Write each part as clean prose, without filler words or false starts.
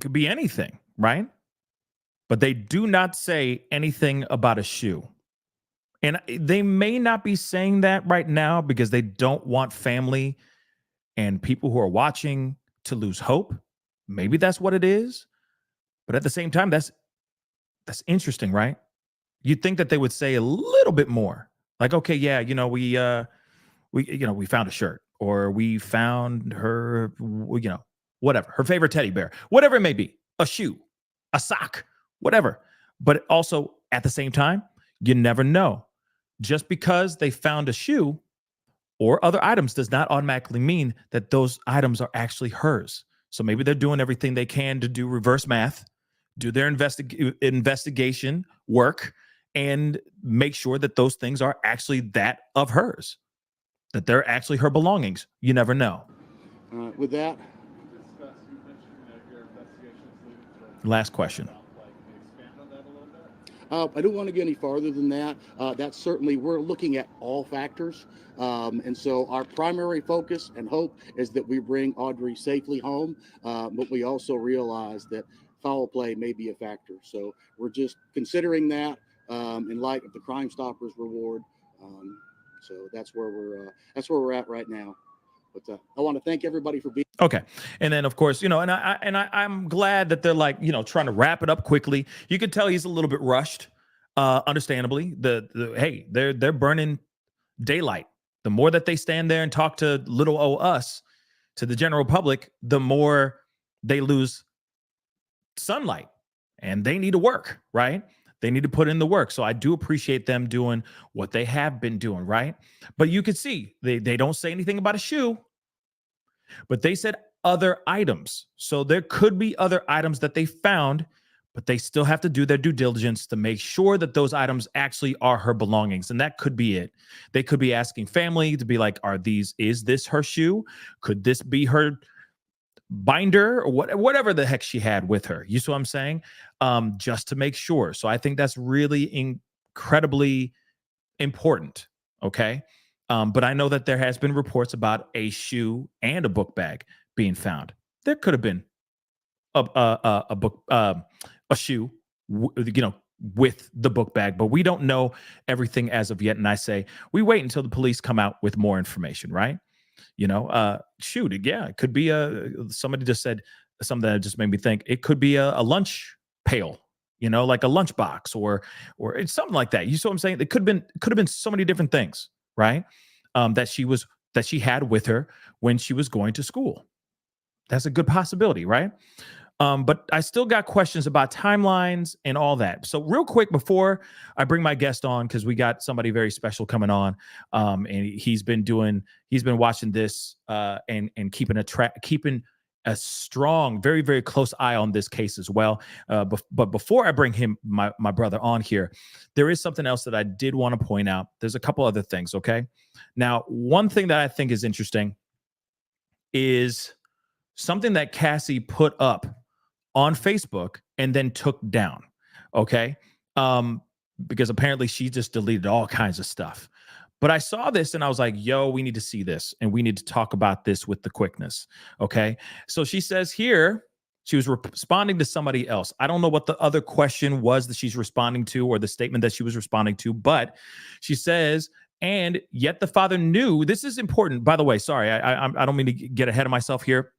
Could be anything, right? But they do not say anything about a shoe. And they may not be saying that right now because they don't want family and people who are watching to lose hope. Maybe that's what it is. But at the same time, that's interesting, right? You'd think that they would say a little bit more. Like, okay, yeah, we found a shirt or we found her, whatever, her favorite teddy bear, whatever it may be, a shoe, a sock, whatever. But also at the same time, you never know. Just because they found a shoe or other items does not automatically mean that those items are actually hers. So maybe they're doing everything they can to do reverse math, do their investigation work, and make sure that those things are actually that of hers, that they're actually her belongings. You never know. With that, Last question. I don't want to get any farther than that. That's certainly, we're looking at all factors. And so our primary focus and hope is that we bring Audrey safely home. But we also realize that foul play may be a factor. So we're just considering that in light of the Crime Stoppers reward. So that's where we're at right now. But I want to thank everybody for being. Okay. And then of course, I'm glad that they're like, trying to wrap it up quickly. You could tell he's a little bit rushed. Understandably. Hey, they're burning daylight. The more that they stand there and talk to little o us, to the general public, the more they lose sunlight. And they need to work, right? They need to put in the work. So I do appreciate them doing what they have been doing, right? But you could see they don't say anything about a shoe. But they said other items. So there could be other items that they found, but they still have to do their due diligence to make sure that those items actually are her belongings. And that could be it. They could be asking family to be like, is this her shoe? Could this be her binder or whatever the heck she had with her? You see what I'm saying? Just to make sure. So I think that's really incredibly important. Okay. But I know that there has been reports about a shoe and a book bag being found. There could have been a book, a shoe, with the book bag, but we don't know everything as of yet. And I say we wait until the police come out with more information, right? Shoot, yeah, it could be somebody just said something that just made me think it could be a lunch pail, like a lunchbox or it's something like that. You see what I'm saying? It could have been so many different things, right? That she had with her when she was going to school. That's a good possibility, right? But I still got questions about timelines and all that. So real quick before I bring my guest on, because we got somebody very special coming on, and he's been watching this and keeping a strong, very, very close eye on this case as well. But before I bring my brother on here, there is something else that I did want to point out. There's a couple other things, okay? Now, one thing that I think is interesting is something that Cassie put up on Facebook and then took down, okay? Because apparently she just deleted all kinds of stuff. But I saw this and I was like, yo, we need to see this and we need to talk about this with the quickness, okay? So she says here, she was responding to somebody else. I don't know what the other question was that she's responding to or the statement that she was responding to, but she says, and yet the father knew, this is important, by the way, sorry, I don't mean to get ahead of myself here,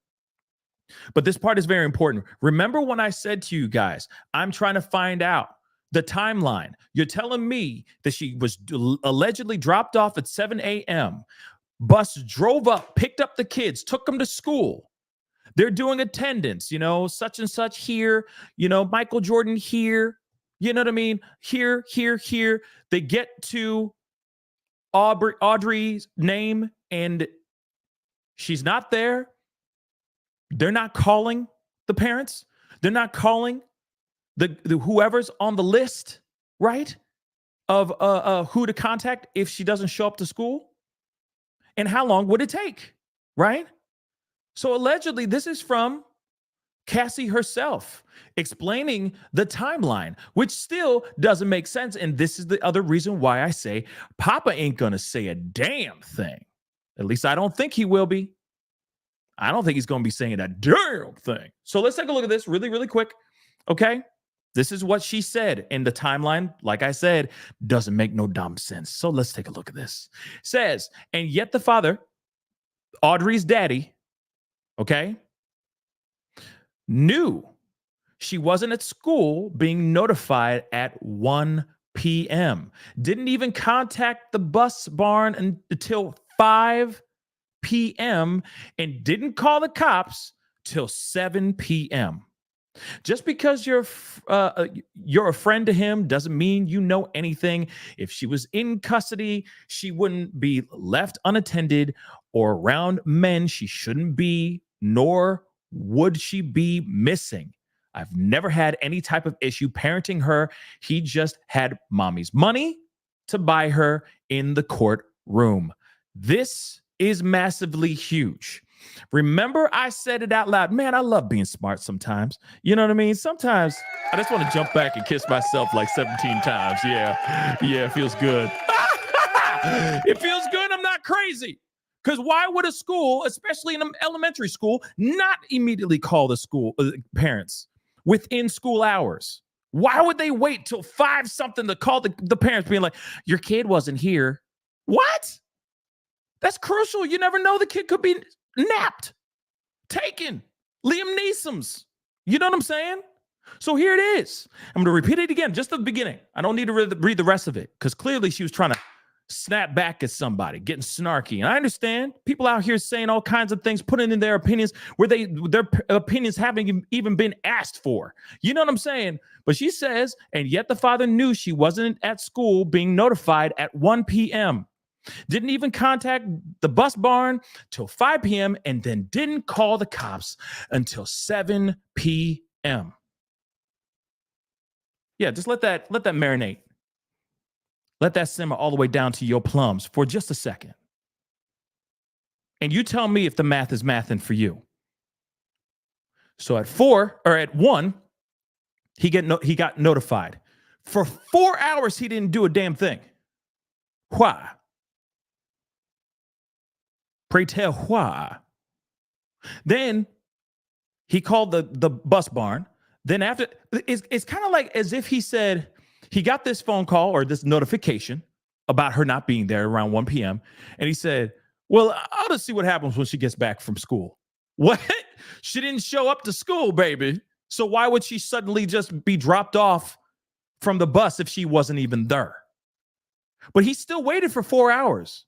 but this part is very important. Remember when I said to you guys, I'm trying to find out the timeline. You're telling me that she was allegedly dropped off at 7 a.m. Bus drove up, picked up the kids, took them to school. They're doing attendance, such and such here, Michael Jordan here. You know what I mean? Here. They get to Audrey's name and she's not there. They're not calling the parents. They're not calling the whoever's on the list, right? Of who to contact if she doesn't show up to school. And how long would it take, right? So allegedly, this is from Cassie herself explaining the timeline, which still doesn't make sense. And this is the other reason why I say Papa ain't gonna say a damn thing. At least I don't think he will be. I don't think he's going to be saying that damn thing. So let's take a look at this really, really quick. Okay. This is what she said in the timeline. Like I said, doesn't make no dumb sense. So let's take a look at this. It says, and yet the father, Audrey's daddy, okay, knew she wasn't at school being notified at 1 p.m. Didn't even contact the bus barn until 5 p.m. and didn't call the cops till 7 p.m. Just because you're a friend to him doesn't mean you know anything. If she was in custody, she wouldn't be left unattended or around men she shouldn't be, nor would she be missing. I've never had any type of issue parenting her. He just had mommy's money to buy her in the courtroom. This is massively huge. Remember, I said it out loud. Man, I love being smart sometimes. You know what I mean? Sometimes I just want to jump back and kiss myself like 17 times. Yeah, it feels good. It feels good. I'm not crazy. Because why would a school, especially in an elementary school, not immediately call the school parents within school hours? Why would they wait till 5 something to call the parents being like, your kid wasn't here? What? That's crucial. You never know. The kid could be napped, taken, Liam Neeson's. You know what I'm saying? So here it is. I'm going to repeat it again, just at the beginning. I don't need to read the rest of it because clearly she was trying to snap back at somebody, getting snarky. And I understand people out here saying all kinds of things, putting in their opinions where their opinions haven't even been asked for. You know what I'm saying? But she says, and yet the father knew she wasn't at school being notified at 1 p.m. Didn't even contact the bus barn till 5 p.m. and then didn't call the cops until 7 p.m. Yeah, just let that marinate. Let that simmer all the way down to your plums for just a second. And you tell me if the math is mathing for you. So at 1, he got notified. For 4 hours, he didn't do a damn thing. Why? Pray tell why. Then he called the bus barn. Then after, it's kind of like as if he said he got this phone call or this notification about her not being there around 1 p.m. And he said, well, I'll just see what happens when she gets back from school. What? She didn't show up to school, baby. So why would she suddenly just be dropped off from the bus if she wasn't even there? But he still waited for 4 hours.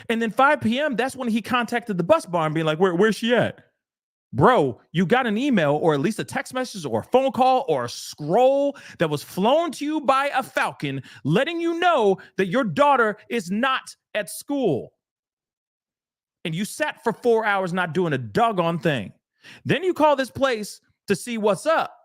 And then 5 p.m., that's when he contacted the bus barn being like, where's she at? Bro, you got an email or at least a text message or a phone call or a scroll that was flown to you by a Falcon letting you know that your daughter is not at school. And you sat for 4 hours not doing a doggone thing. Then you call this place to see what's up.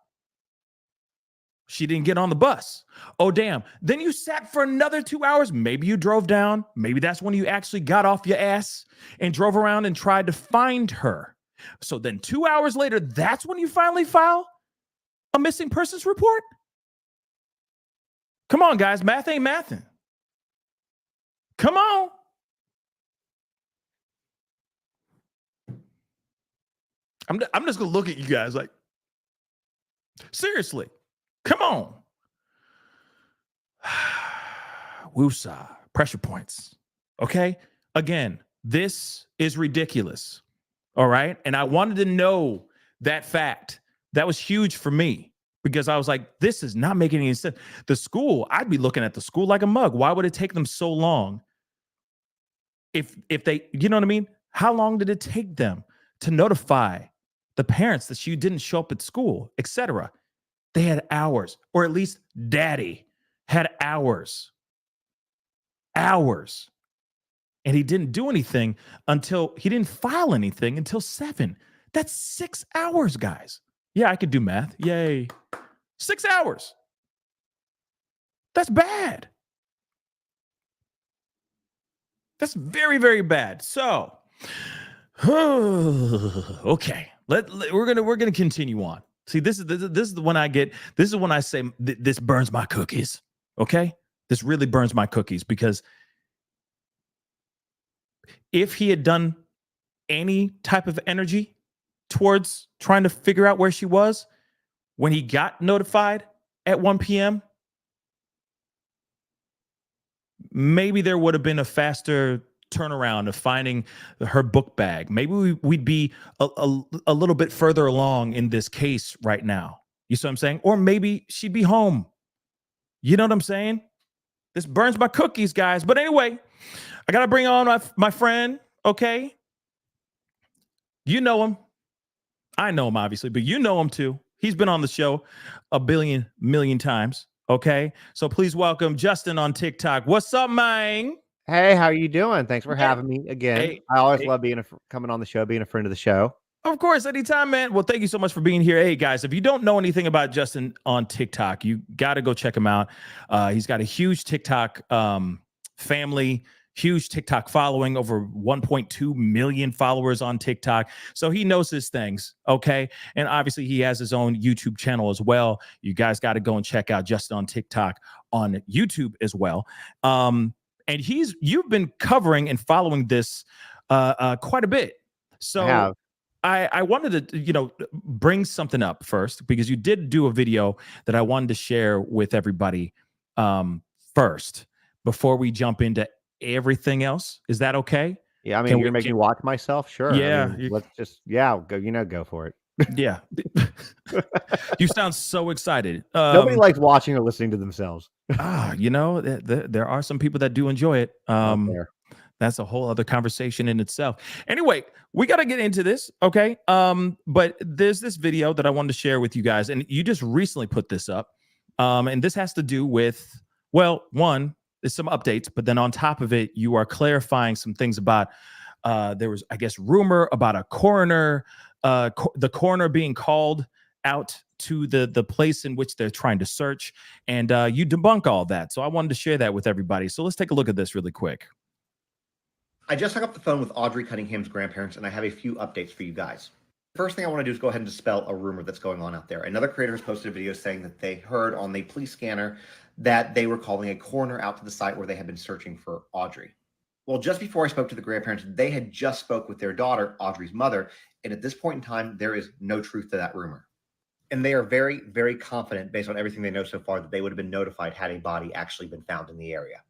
She didn't get on the bus. Oh, damn. Then you sat for another 2 hours. Maybe you drove down. Maybe that's when you actually got off your ass and drove around and tried to find her. So then 2 hours later, that's when you finally file a missing persons report? Come on, guys. Math ain't mathing. Come on. I'm just going to look at you guys like, seriously. Come on. Woosah. Pressure points. Okay? Again, this is ridiculous. All right? And I wanted to know that fact. That was huge for me because I was like, this is not making any sense. The school, I'd be looking at the school like a mug. Why would it take them so long? If they, you know what I mean? How long did it take them to notify the parents that she didn't show up at school, etc.? They had hours, or at least daddy had hours. Hours. And he didn't do anything he didn't file anything until 7. That's 6 hours, guys. Yeah, I could do math. Yay. 6 hours. That's bad. That's very, very bad. So, okay. We're gonna continue on. See, this is the one I get. This is when I say this burns my cookies. Okay, this really burns my cookies because if he had done any type of energy towards trying to figure out where she was when he got notified at 1 p.m., maybe there would have been a faster turnaround of finding her book bag. Maybe would be a little bit further along in this case right now. You see what I'm saying? Or maybe she'd be home. You know what I'm saying? This burns my cookies, guys. But anyway, I got to bring on my friend, okay? You know him. I know him, obviously, but you know him too. He's been on the show a billion million times, okay? So please welcome Justin on TikTok. What's up, man? Hey, how you doing? Thanks for Yeah. having me again. Hey, I always hey. love coming on the show, being a friend of the show. Of course, anytime, man. Well, thank you so much for being here. Hey, guys, if you don't know anything about Justin on TikTok, you got to go check him out. He's got a huge TikTok family, huge TikTok following, over 1.2 million followers on TikTok. So he knows his things, okay? And obviously, he has his own YouTube channel as well. You guys got to go and check out Justin on TikTok on YouTube as well. And you've been covering and following this quite a bit. I So have. I wanted to, bring something up first because you did do a video that I wanted to share with everybody first before we jump into everything else. Is that okay? Yeah, I mean, Can you're we? making me watch myself. Sure. I Yeah, mean, let's just, go for it. yeah. You sound so excited. Nobody likes watching or listening to themselves There are some people that do enjoy it. out there. That's a whole other conversation in itself. Anyway, we got to get into this, okay? But there's this video that I wanted to share with you guys, and you just recently put this up. And this has to do with, well, one, there's some updates, but then on top of it, you are clarifying some things about there was, I guess, rumor about a coroner, the coroner being called out to the place in which they're trying to search, and you debunk all that. So I wanted to share that with everybody. So let's take a look at this really quick. I just hung up the phone with Audrey Cunningham's grandparents, and I have a few updates for you guys. The first thing I want to do is go ahead and dispel a rumor that's going on out there. Another creator has posted a video saying that they heard on the police scanner that they were calling a coroner out to the site where they had been searching for Audrey. Well, just before I spoke to the grandparents, they had just spoke with their daughter, Audrey's mother, and at this point in time, there is no truth to that rumor. And they are very, very confident, based on everything they know so far, that they would have been notified had a body actually been found in the area.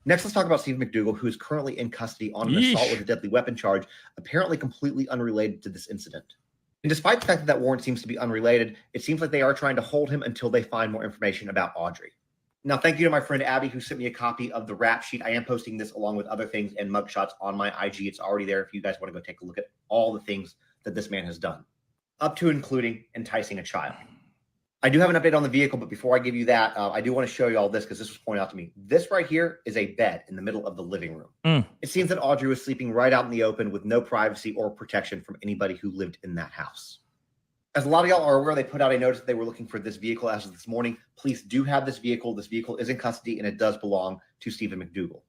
Next, let's talk about Steve McDougal, who is currently in custody on an assault with a deadly weapon charge, apparently completely unrelated to this incident. And despite the fact that that warrant seems to be unrelated, it seems like they are trying to hold him until they find more information about Audrey. Now, thank you to my friend Abby, who sent me a copy of the rap sheet. I am posting this along with other things and mugshots on my IG. It's already there if you guys want to go take a look at all the things that this man has done, up to including enticing a child. I do have an update on the vehicle, but before I give you that, I do want to show you all this because this was pointed out to me. This right here is a bed in the middle of the living room. It seems that Audrey was sleeping right out in the open with no privacy or protection from anybody who lived in that house. As a lot of y'all are aware, they put out a notice that they were looking for this vehicle as of this morning. Police do have this vehicle. This vehicle is in custody, and it does belong to Stephen McDougal.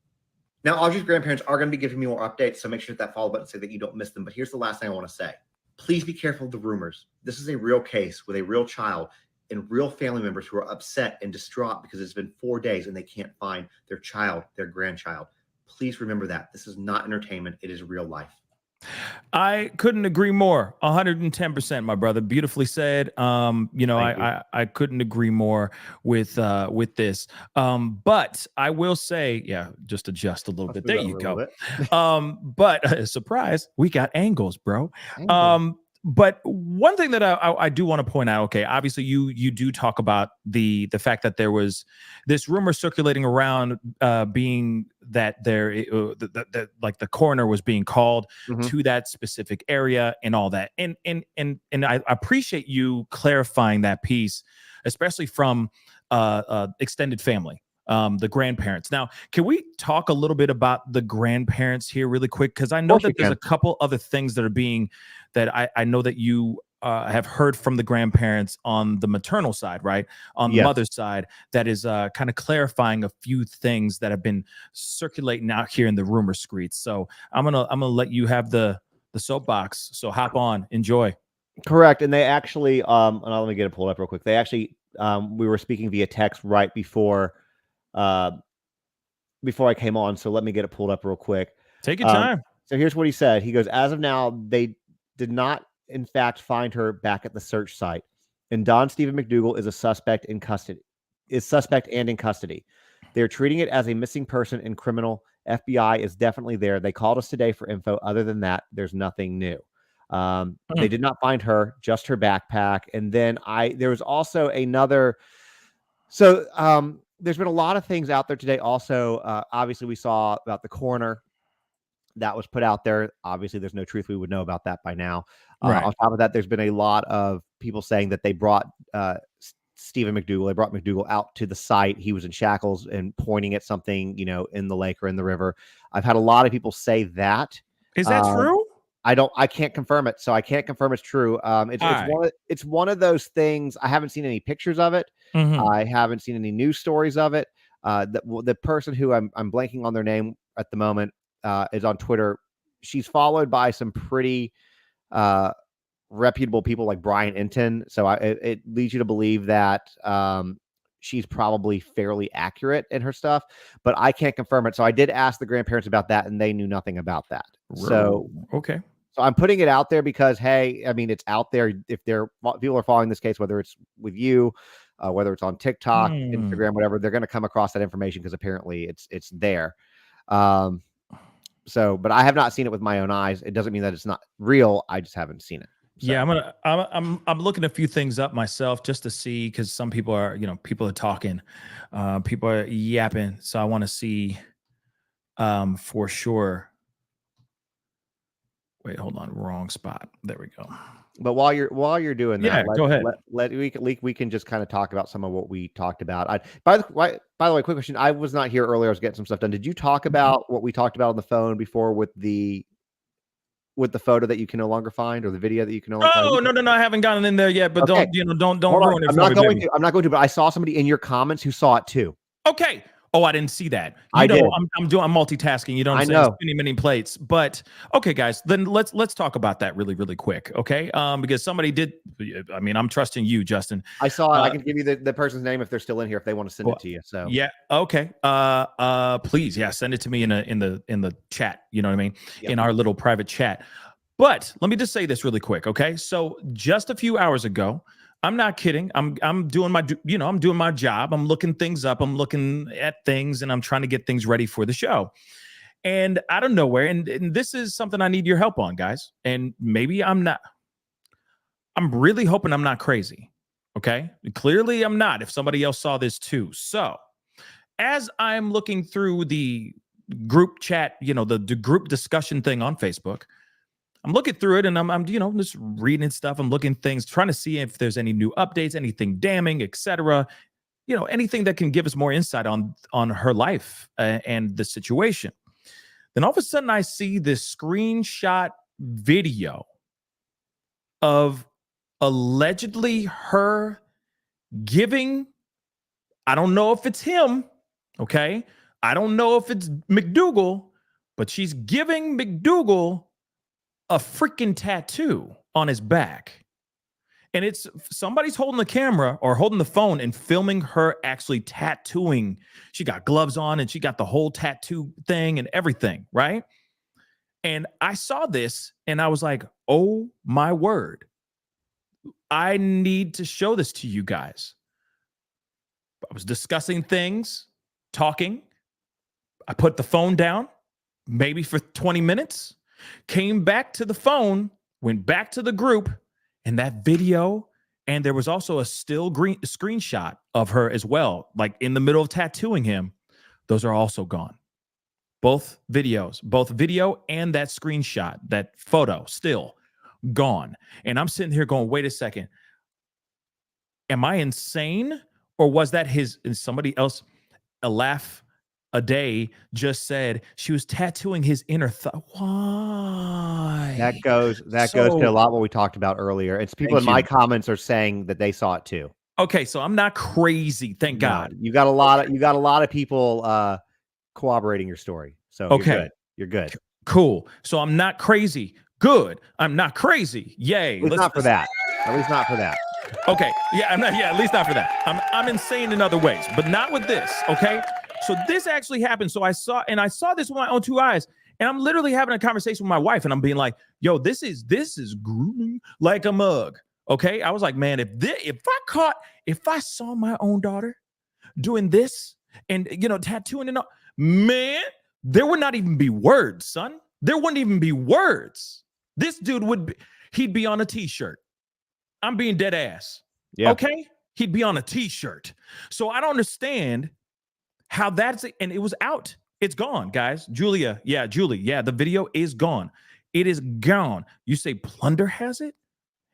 Now, Audrey's grandparents are going to be giving me more updates, so make sure to hit that follow button so that you don't miss them. But here's the last thing I want to say. Please be careful of the rumors. This is a real case with a real child and real family members who are upset and distraught because it's been 4 days and they can't find their child, their grandchild. Please remember that. This is not entertainment. It is real life. I couldn't agree more. 110%, my brother. Beautifully said. I couldn't agree more with this. But I will say, yeah, just adjust a little bit. There you go. But surprise, we got angles, bro. But one thing that I do want to point out, okay, obviously you do talk about the fact that there was this rumor circulating around being that there like the coroner was being called to that specific area and all that, and I appreciate you clarifying that piece, especially from extended family. The grandparents. Now, can we talk a little bit about the grandparents here really quick? Because I know that there's a couple other things that are being that I know that you have heard from the grandparents on the maternal side, right? On the mother's side, that is kind of clarifying a few things that have been circulating out here in the rumor streets. So I'm gonna let you have the soapbox. So hop on, enjoy. Correct. And they actually, let me get it pulled up real quick. They actually, we were speaking via text right before I came on, so let me get it pulled up real quick. Take your time. So here's what he said. He goes, as of now, they did not, in fact, find her back at the search site. And Don Stephen McDougal is a suspect in custody. Is suspect and in custody. They're treating it as a missing person and criminal. FBI is definitely there. They called us today for info. Other than that, there's nothing new. They did not find her, just her backpack. And then there was also another. So there's been a lot of things out there today. Also, obviously, we saw about the coroner that was put out there. Obviously, there's no truth. We would know about that by now. Right. On top of that, there's been a lot of people saying that they brought Stephen McDougal. They brought McDougal out to the site. He was in shackles and pointing at something, in the lake or in the river. I've had a lot of people say that. Is that true? I can't confirm it. So I can't confirm it's true. It's one of those things. I haven't seen any pictures of it. I haven't seen any news stories of it. The person who I'm blanking on their name at the moment is on Twitter. She's followed by some pretty reputable people like Brian Enton. So it leads you to believe that she's probably fairly accurate in her stuff, but I can't confirm it. So I did ask the grandparents about that, and they knew nothing about that. So okay. So I'm putting it out there because, hey, I mean, it's out there. If people are following this case, whether it's with you, whether it's on TikTok, Instagram, whatever, they're going to come across that information because apparently it's there. But I have not seen it with my own eyes. It doesn't mean that it's not real. I just haven't seen it. So. Yeah, I'm looking a few things up myself just to see, because some people are, people are talking, people are yapping. So I want to see for sure. Wait, hold on, wrong spot. There we go. But while you're doing that, go ahead. We can just kind of talk about some of what we talked about. By the way, quick question. I was not here earlier. I was getting some stuff done. Did you talk about what we talked about on the phone before with the photo that you can no longer find, or the video that you can no longer find? No, I haven't gotten in there yet, but okay. don't ruin it. I'm not going to, but I saw somebody in your comments who saw it too. Okay. Oh, I didn't see that. Did. I'm multitasking. You don't know many plates. But okay, guys, then let's talk about that really, really quick. Okay. Because somebody did. I mean, I'm trusting you, Justin. I saw it. I can give you the person's name if they're still in here, if they want to send it to you. So yeah. Okay. Please, send it to me in the chat. You know what I mean? Yep. In our little private chat. But let me just say this really quick. Okay. So just a few hours ago, I'm not kidding. I'm doing my job. I'm looking things up. I'm looking at things, and I'm trying to get things ready for the show. And out of nowhere, and this is something I need your help on, guys. And maybe I'm really hoping I'm not crazy. Okay. Clearly I'm not, if somebody else saw this too. So as I'm looking through the group chat, the group discussion thing on Facebook, I'm looking through it, and I'm just reading stuff. I'm looking things, trying to see if there's any new updates, anything damning, etc. Anything that can give us more insight on her life and the situation. Then all of a sudden, I see this screenshot video of allegedly her giving. I don't know if it's him. Okay, I don't know if it's McDougal, but she's giving McDougal a freaking tattoo on his back. And it's somebody's holding the camera or holding the phone and filming her actually tattooing. She got gloves on and she got the whole tattoo thing and everything, right? And I saw this and I was like, oh my word. I need to show this to you guys. I was discussing things, talking. I put the phone down, maybe for 20 minutes. Came back to the phone, went back to the group, and that video, and there was also a still screenshot of her as well, like in the middle of tattooing him. Those are also gone. Both videos, both video and that screenshot, that photo, still gone. And I'm sitting here going, wait a second. Am I insane? Or was that somebody else, a laugh a day, just said she was tattooing his inner thigh? Why? That goes to a lot what we talked about earlier. It's people in my comments are saying that they saw it too. Okay, so I'm not crazy, thank God. You got a lot of people corroborating your story. So okay, you're good. Cool. So I'm not crazy. Good. I'm not crazy. Yay. At least not for that. Okay. Yeah, at least not for that. I'm insane in other ways, but not with this. Okay. So this actually happened. So I saw this with my own two eyes, And I'm literally having a conversation with my wife, and I'm being like, "Yo, this is grooming like a mug." Okay, I was like, "Man, if I saw my own daughter doing this and tattooing and all, man, there would not even be words, son. There wouldn't even be words. This dude he'd be on a t-shirt. I'm being dead ass. Yeah. Okay, he'd be on a t-shirt. So I don't understand how and it was out. It's gone, guys. Julie, yeah, the video is gone. It is gone. You say Plunder has it?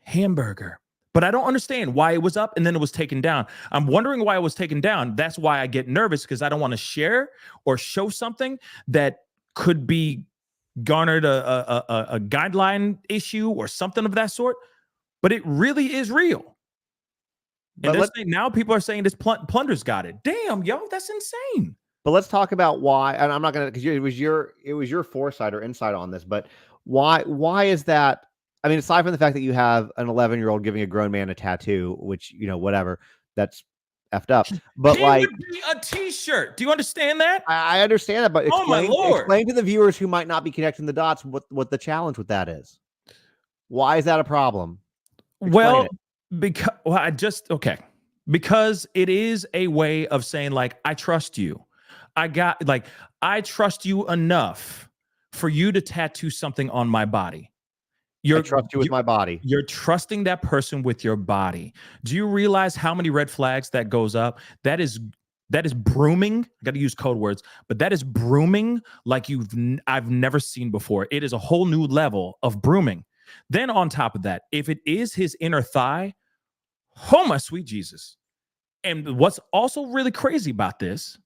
Hamburger. But I don't understand why it was up and then it was taken down. I'm wondering why it was taken down. That's why I get nervous, because I don't want to share or show something that could be garnered a guideline issue or something of that sort. But it really is real. And now people are saying this Plunder's got it. Damn, yo, that's insane. But let's talk about why, and I'm not gonna, because it was your foresight or insight on this, but why is that? I mean, aside from the fact that you have an 11-year-old giving a grown man a tattoo, which, whatever, that's effed up. But would be a t-shirt. Do you understand that? I understand that, but explain to the viewers who might not be connecting the dots what the challenge with that is. Why is that a problem? Explain it. Because it is a way of saying, like, I trust you. I trust you enough for you to tattoo something on my body. I trust you with my body. You're trusting that person with your body. Do you realize how many red flags that goes up? That is brooming. I got to use code words, but that is brooming like I've never seen before. It is a whole new level of brooming. Then on top of that, if it is his inner thigh, oh my sweet Jesus. And what's also really crazy about this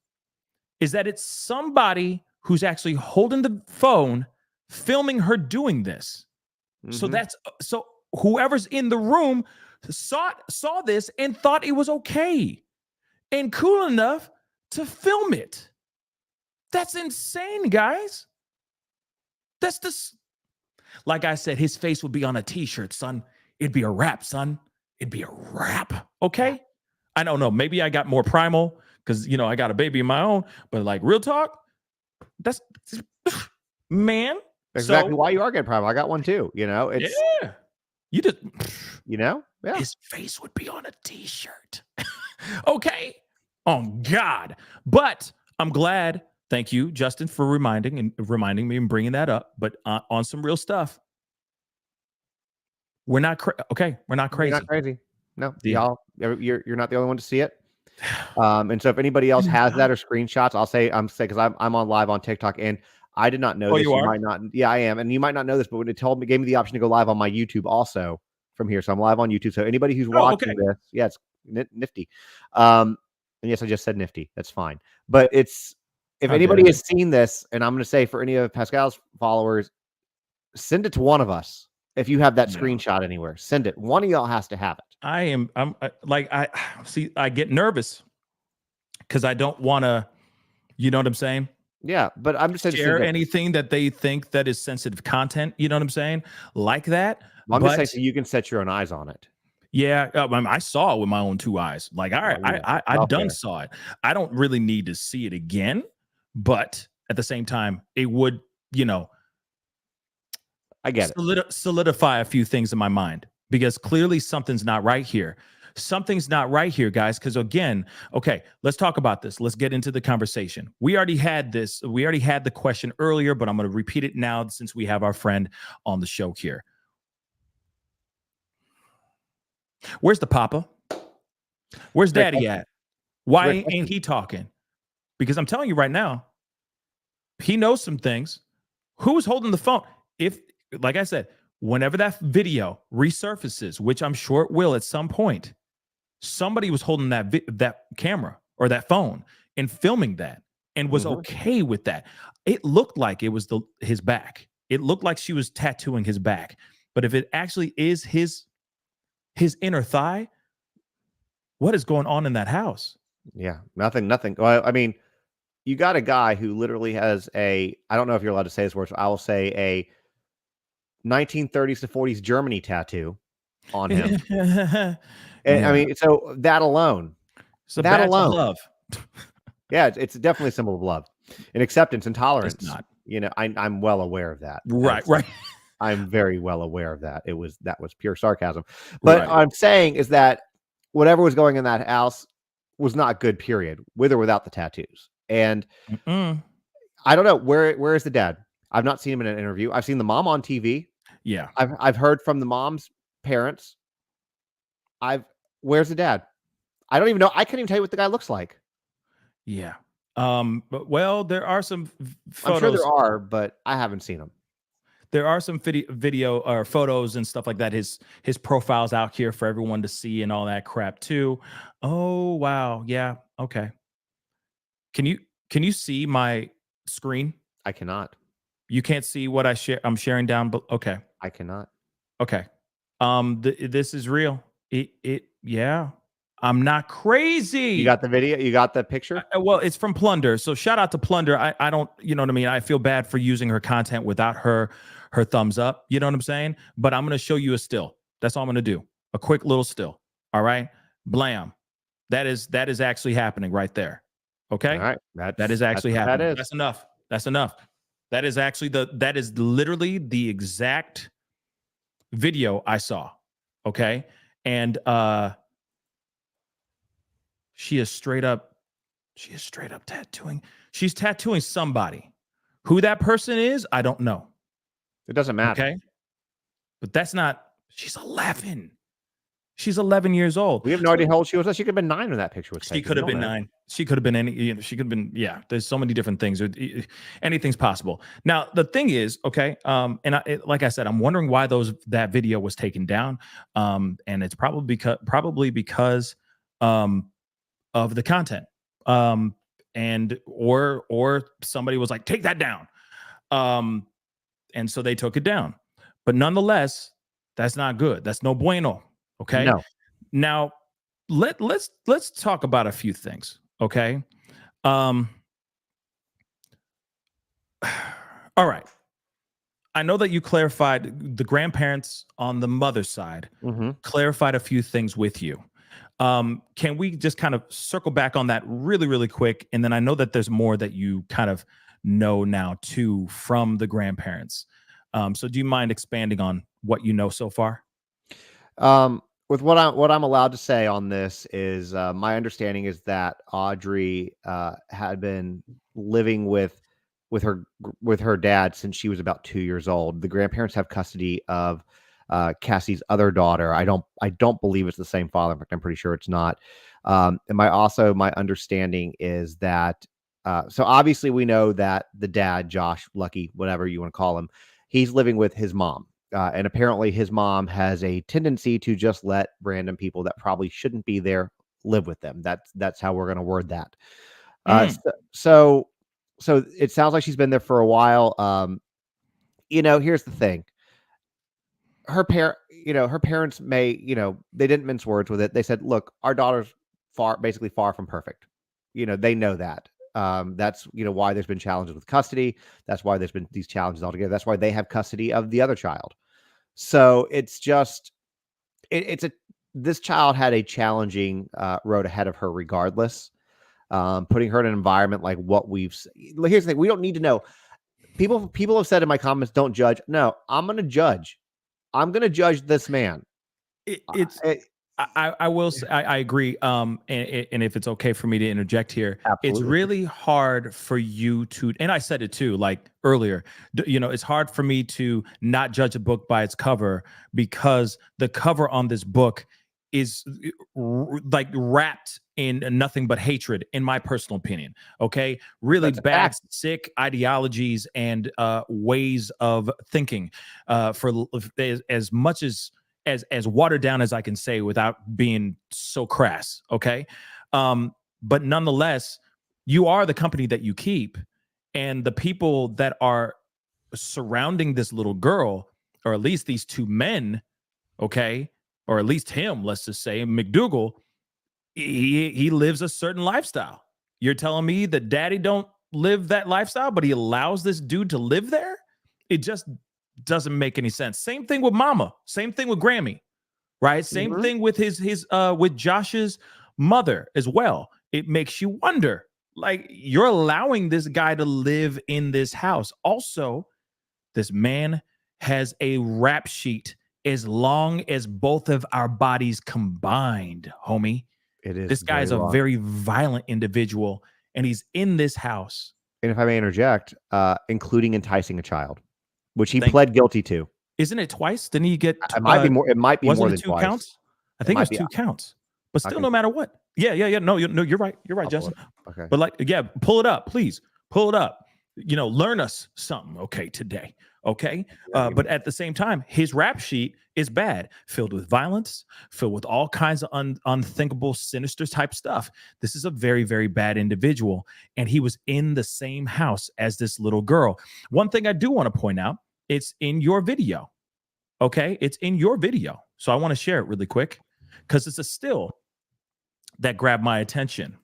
is that it's somebody who's actually holding the phone, filming her doing this. Mm-hmm. So whoever's in the room saw this and thought it was okay and cool enough to film it. That's insane, guys. That's this. Like I said, his face would be on a t-shirt, son. It'd be a wrap, son. It'd be a wrap. Okay. I don't know. Maybe I got more primal because, I got a baby of my own, but like real talk, that's man. Exactly why you are getting primal. I got one too. It's you just yeah. His face would be on a t-shirt. Okay. Oh God. But I'm glad. Thank you, Justin, for reminding me and bringing that up. But on some real stuff, we're not We're not crazy. You're not crazy. No, y'all. You're not the only one to see it. And so if anybody else has that or screenshots, I'm saying because I'm on live on TikTok and I did not know this. You are? Might not. Yeah, I am. And you might not know this, but when it gave me the option to go live on my YouTube also from here. So I'm live on YouTube. So anybody who's watching this, yeah, it's nifty. And yes, I just said nifty. That's fine. But if anybody has seen this, and I'm going to say for any of Pascal's followers, send it to one of us. If you have that screenshot anywhere, send it. One of y'all has to have it. I get nervous because I don't want to, you know what I'm saying? Yeah, but I'm just saying share anything that they think that is sensitive content. You know what I'm saying? Like that. Well, I'm just saying so you can set your own eyes on it. Yeah, I saw it with my own 2 eyes. Like, all right, I saw it. I don't really need to see it again, but at the same time, it would, I get it. Solidify a few things in my mind because clearly something's not right here. Something's not right here, guys. Because again, okay, let's talk about this. Let's get into the conversation. We already had this. We already had the question earlier, but I'm going to repeat it now since we have our friend on the show here. Where's the papa? Where's daddy at? Why ain't he talking? Because I'm telling you right now, he knows some things. Who's holding the phone? Like I said, whenever that video resurfaces, which I'm sure it will at some point, somebody was holding that camera or that phone and filming that and was okay with that. It looked like it was his back. It looked like she was tattooing his back. But if it actually is his inner thigh, what is going on in that house? Yeah, nothing. Well, I mean, you got a guy who literally has I don't know if you're allowed to say this word, so I will say a 1930s to 40s Germany tattoo on him. And I mean, so that alone. So that alone. Of love. Yeah, it's definitely a symbol of love and acceptance and tolerance. It's not. You know, I'm well aware of that. Right, right, I'm very well aware of that. That was pure sarcasm. But right. what I'm saying is that whatever was going in that house was not good, period, with or without the tattoos. And Mm-mm. I don't know where is the dad? I've not seen him in an interview. I've seen the mom on TV. Yeah, I've heard from the mom's parents. Where's the dad? I don't even know. I can't even tell you what the guy looks like. yeah. But well, there are some I'm sure there photos. are, but I haven't seen them. There are some video or photos and stuff like that. His profile's out here for everyone to see and all that crap too. Oh wow, yeah, okay. Can you see my screen? I cannot. You can't see what I'm sharing down, but okay, I cannot. okay. This is real. Yeah. I'm not crazy. You got the video? You got the picture? Well, it's from Plunder. So shout out to Plunder. I don't, you know what I mean? I feel bad for using her content without her thumbs up. You know what I'm saying? But I'm going to show you a still. That's all I'm going to do. A quick little still. All right. Blam. That is actually happening right there. Okay. All right. That is actually what happening. that is. That's enough. That's enough. That is actually that is literally the exact video I saw. Okay. And she is straight up tattooing. She's tattooing somebody. Who that person is, I don't know. It doesn't matter. Okay. But that's not, she's 11. She's 11 years old. We have no idea how old she was. She could have been 9 when that picture was taken. She could have been 9. She could have been any, she could have been, yeah, there's so many different things. Anything's possible. Now, the thing is, okay, and like I said, I'm wondering why that video was taken down. And it's probably because of the content. And or somebody was like, take that down. And so they took it down. But nonetheless, that's not good. That's no bueno. Okay. No. Now let's talk about a few things. Okay. All right. I know that you clarified the grandparents on the mother's side, clarified a few things with you. Can we just kind of circle back on that really, really quick? And then I know that there's more that you kind of know now too from the grandparents. So do you mind expanding on what you know so far? With what I'm allowed to say on this is my understanding is that Audrey had been living with her dad since she was about 2 years old. The grandparents have custody of Cassie's other daughter. I don't believe it's the same father. In fact, I'm pretty sure it's not. And my understanding is that so obviously we know that the dad, Josh, Lucky, whatever you want to call him, he's living with his mom. And apparently his mom has a tendency to just let random people that probably shouldn't be there live with them. That's how we're going to word that. So it sounds like she's been there for a while. Here's the thing. Her parents may, they didn't mince words with it. They said, look, our daughter's basically far from perfect. They know that. That's, why there's been challenges with custody. That's why there's been these challenges altogether. That's why they have custody of the other child. So it's just, this child had a challenging road ahead of her regardless. Putting her in an environment like what here's the thing. We don't need to know. People have said in my comments, don't judge. No, I'm going to judge. I'm going to judge this man. I will say, I agree. And if it's okay for me to interject here, Absolutely. It's really hard for you to, and I said it too, like earlier, it's hard for me to not judge a book by its cover because the cover on this book is like wrapped in nothing but hatred, in my personal opinion. Okay. Really bad, sick ideologies and ways of thinking for as much as watered down as I can say without being so crass. Okay. But nonetheless, you are the company that you keep, and the people that are surrounding this little girl, or at least these two men, okay, or at least him, let's just say McDougal, he lives a certain lifestyle. You're telling me that daddy don't live that lifestyle, but he allows this dude to live there? It just doesn't make any sense. Same thing with mama. Same thing with Grammy, right? Same thing with his with Josh's mother as well. It makes you wonder, Like, you're allowing this guy to live in this house. Also, this man has a rap sheet as long as both of our bodies combined, homie. It is This guy very is a long. very violent individual, and he's in this house. And if I may interject, including enticing a child, which he Thank pled guilty to. Isn't it twice? Didn't he get? It might be more. It might be Wasn't more it than two twice. counts? I It think it might was be. 2 counts. But I still, can- no matter what. Yeah. No, you're right. You're right, I'll pull Justin. it. Okay. But like, yeah, pull it up, please. Pull it up. Learn us something, okay, today. Okay. But at the same time, his rap sheet is bad, filled with violence, filled with all kinds of unthinkable, sinister type stuff. This is a very, very bad individual. And he was in the same house as this little girl. One thing I do want to point out, it's in your video. Okay. It's in your video. So I want to share it really quick because it's a still that grabbed my attention.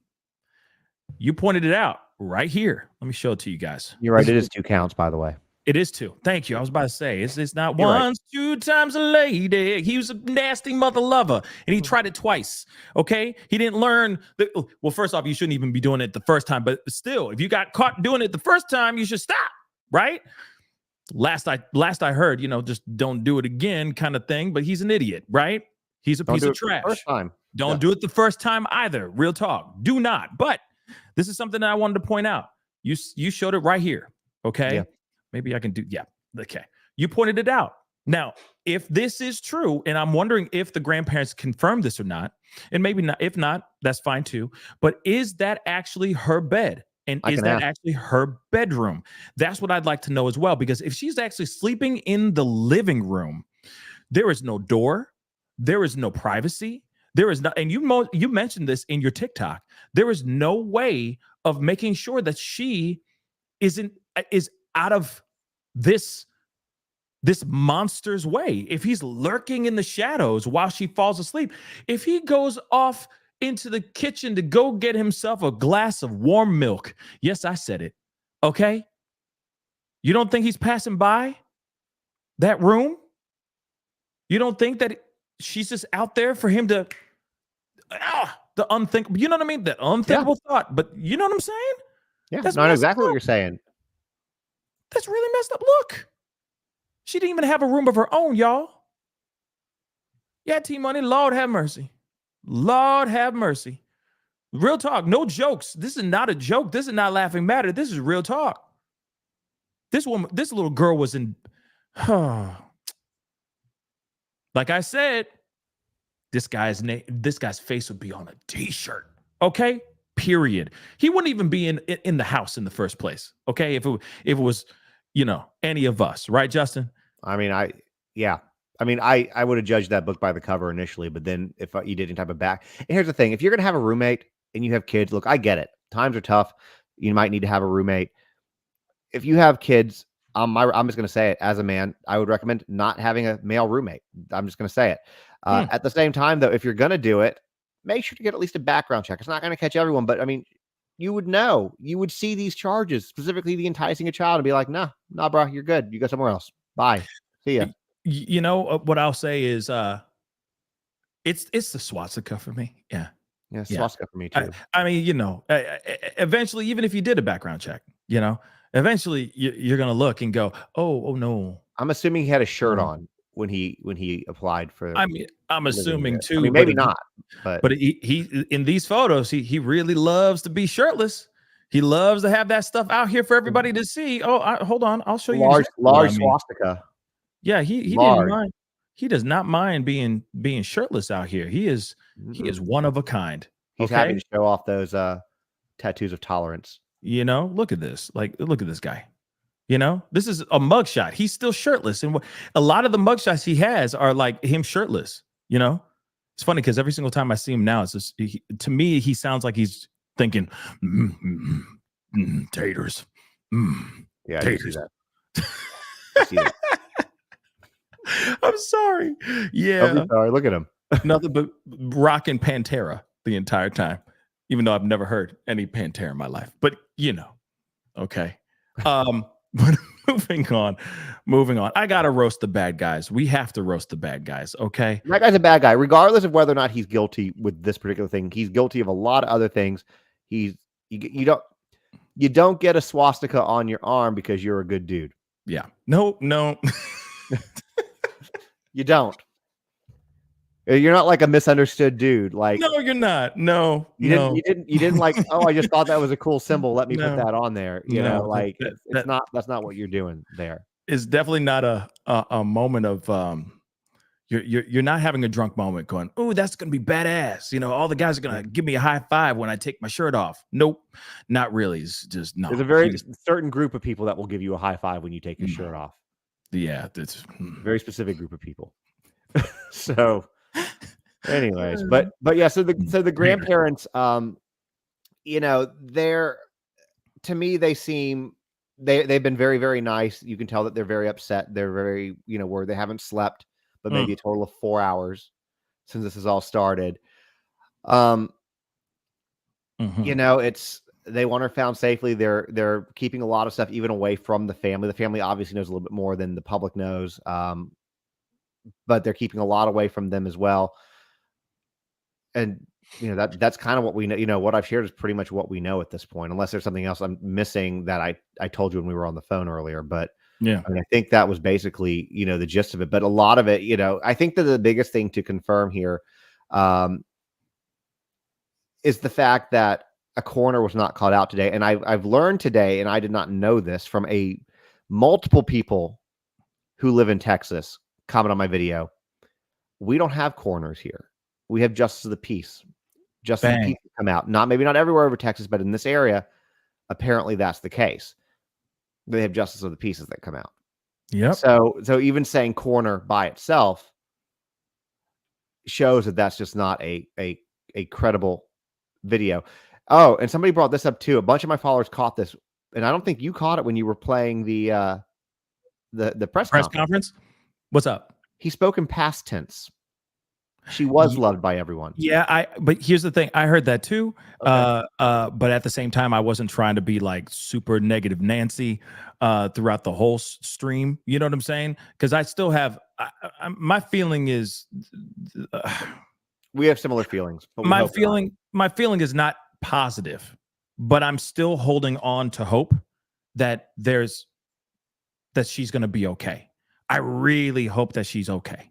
You pointed it out right here. Let me show it to you guys. You're right. It is 2 counts, by the way. It is 2. Thank you. I was about to say it's not You're right. once, 2 times a lady. He was a nasty mother lover, and he tried it twice. Okay, he didn't learn. Well, first off, you shouldn't even be doing it the first time. But still, if you got caught doing it the first time, you should stop. Right? Last I heard, just don't do it again, kind of thing. But he's an idiot, right? He's a Don't piece do of it for the trash. first time. Don't do it the first time either. Real talk. Do not. But this is something that I wanted to point out. You showed it right here. Okay. Yeah. Maybe I can do. Yeah. Okay. You pointed it out. Now, if this is true, and I'm wondering if the grandparents confirmed this or not, and maybe not. If not, that's fine too. But is that actually her bed? And is that actually her bedroom? That's what I'd like to know as well. Because if she's actually sleeping in the living room, there is no door. There is no privacy. There is not, and you mentioned this in your TikTok. There is no way of making sure that she is out of this monster's way. If he's lurking in the shadows while she falls asleep, if he goes off into the kitchen to go get himself a glass of warm milk, yes, I said it. Okay, you don't think he's passing by that room? You don't think that she's just out there for him to the unthinkable, you know what I mean? The unthinkable thought, but you know what I'm saying? Yeah, that's not exactly what you're saying. That's really messed up. Look, she didn't even have a room of her own, y'all. Yeah, T-Money, Lord have mercy. Lord have mercy. Real talk, no jokes. This is not a joke. This is not laughing matter. This is real talk. This little girl was in, like I said, this guy's face would be on a t-shirt. Okay, period. He wouldn't even be in the house in the first place. Okay, if it was, any of us, right, Justin? I mean, I would have judged that book by the cover initially, but then if you did any type of back, and here's the thing: if you're gonna have a roommate and you have kids, look, I get it. Times are tough. You might need to have a roommate. If you have kids, I'm just gonna say it as a man, I would recommend not having a male roommate. I'm just gonna say it. At the same time, though, if you're going to do it, make sure to get at least a background check. It's not going to catch everyone, but I mean, you would know. You would see these charges, specifically the enticing a child, and be like, nah, bro, you're good. You go somewhere else. Bye. See ya. What I'll say is it's the swastika for me. Yeah. Yeah, swastika for me too. I mean, eventually, even if you did a background check, eventually you're going to look and go, oh no. I'm assuming he had a shirt on when he applied for. I mean, I'm assuming too. I mean, maybe not, but he in these photos, he really loves to be shirtless. He loves to have that stuff out here for everybody to see. Oh, hold on, I'll show you. Large swastika. Yeah, he didn't mind. He does not mind being shirtless out here. He is one of a kind. He's having to show off those tattoos of tolerance. Look at this. Look at this guy. This is a mugshot. He's still shirtless. And a lot of the mugshots he has are like him shirtless. It's funny because every single time I see him now, it's just, to me, he sounds like he's thinking, taters. Yeah, taters. I see that. I'm sorry. Yeah. I'm sorry. Look at him. Nothing but rocking Pantera the entire time, even though I've never heard any Pantera in my life. But, okay. But moving on. I gotta roast the bad guys. We have to roast the bad guys. Okay. That guy's a bad guy, regardless of whether or not he's guilty with this particular thing. He's guilty of a lot of other things. You don't You don't get a swastika on your arm because you're a good dude. Yeah. No. You don't. You're not like a misunderstood dude. Like No, you're not. No. you didn't like, oh, I just thought that was a cool symbol. Let me put No. that on there. You No. know, like it's not, that's not what you're doing there. It's definitely not a moment of you're not having a drunk moment going, oh, that's gonna be badass. You know, all the guys are gonna give me a high five when I take my shirt off. Nope, not really. It's just no. There's a very certain group of people that will give you a high five when you take your shirt off. Yeah, that's very specific group of people. So anyways, but yeah, so the grandparents, you know, to me, they seem they've been very, very nice. You can tell that they're very upset. They're very, you know, where they haven't slept, but maybe a total of 4 hours since this has all started. You know, they want her found safely. They're keeping a lot of stuff even away from the family. The family obviously knows a little bit more than the public knows. But they're keeping a lot away from them as well. And you know, that's kind of what we know. You know, what I've shared is pretty much what we know at this point, unless there's something else I'm missing that I told you when we were on the phone earlier. But yeah, I mean, I think that was basically, you know, the gist of it. But a lot of it, you know, I think that the biggest thing to confirm here is the fact that a coroner was not called out today. And I've learned today, and I did not know this from multiple people who live in Texas, comment on my video. We don't have coroners here. We have justice of the peace. Justice of the peace come out. Maybe not everywhere over Texas, but in this area, apparently that's the case. They have justice of the peace that come out. Yeah. So even saying coroner by itself shows that that's just not a credible video. Oh, and somebody brought this up too. A bunch of my followers caught this, and I don't think you caught it when you were playing the press conference. What's up? He spoke in past tense. She was loved by everyone. Yeah, but here's the thing. I heard that too. Okay. But at the same time, I wasn't trying to be like super negative Nancy throughout the whole stream. You know what I'm saying? Because I still have my feeling is we have similar feelings. But my feeling is not positive, but I'm still holding on to hope that she's going to be okay. I really hope that she's okay.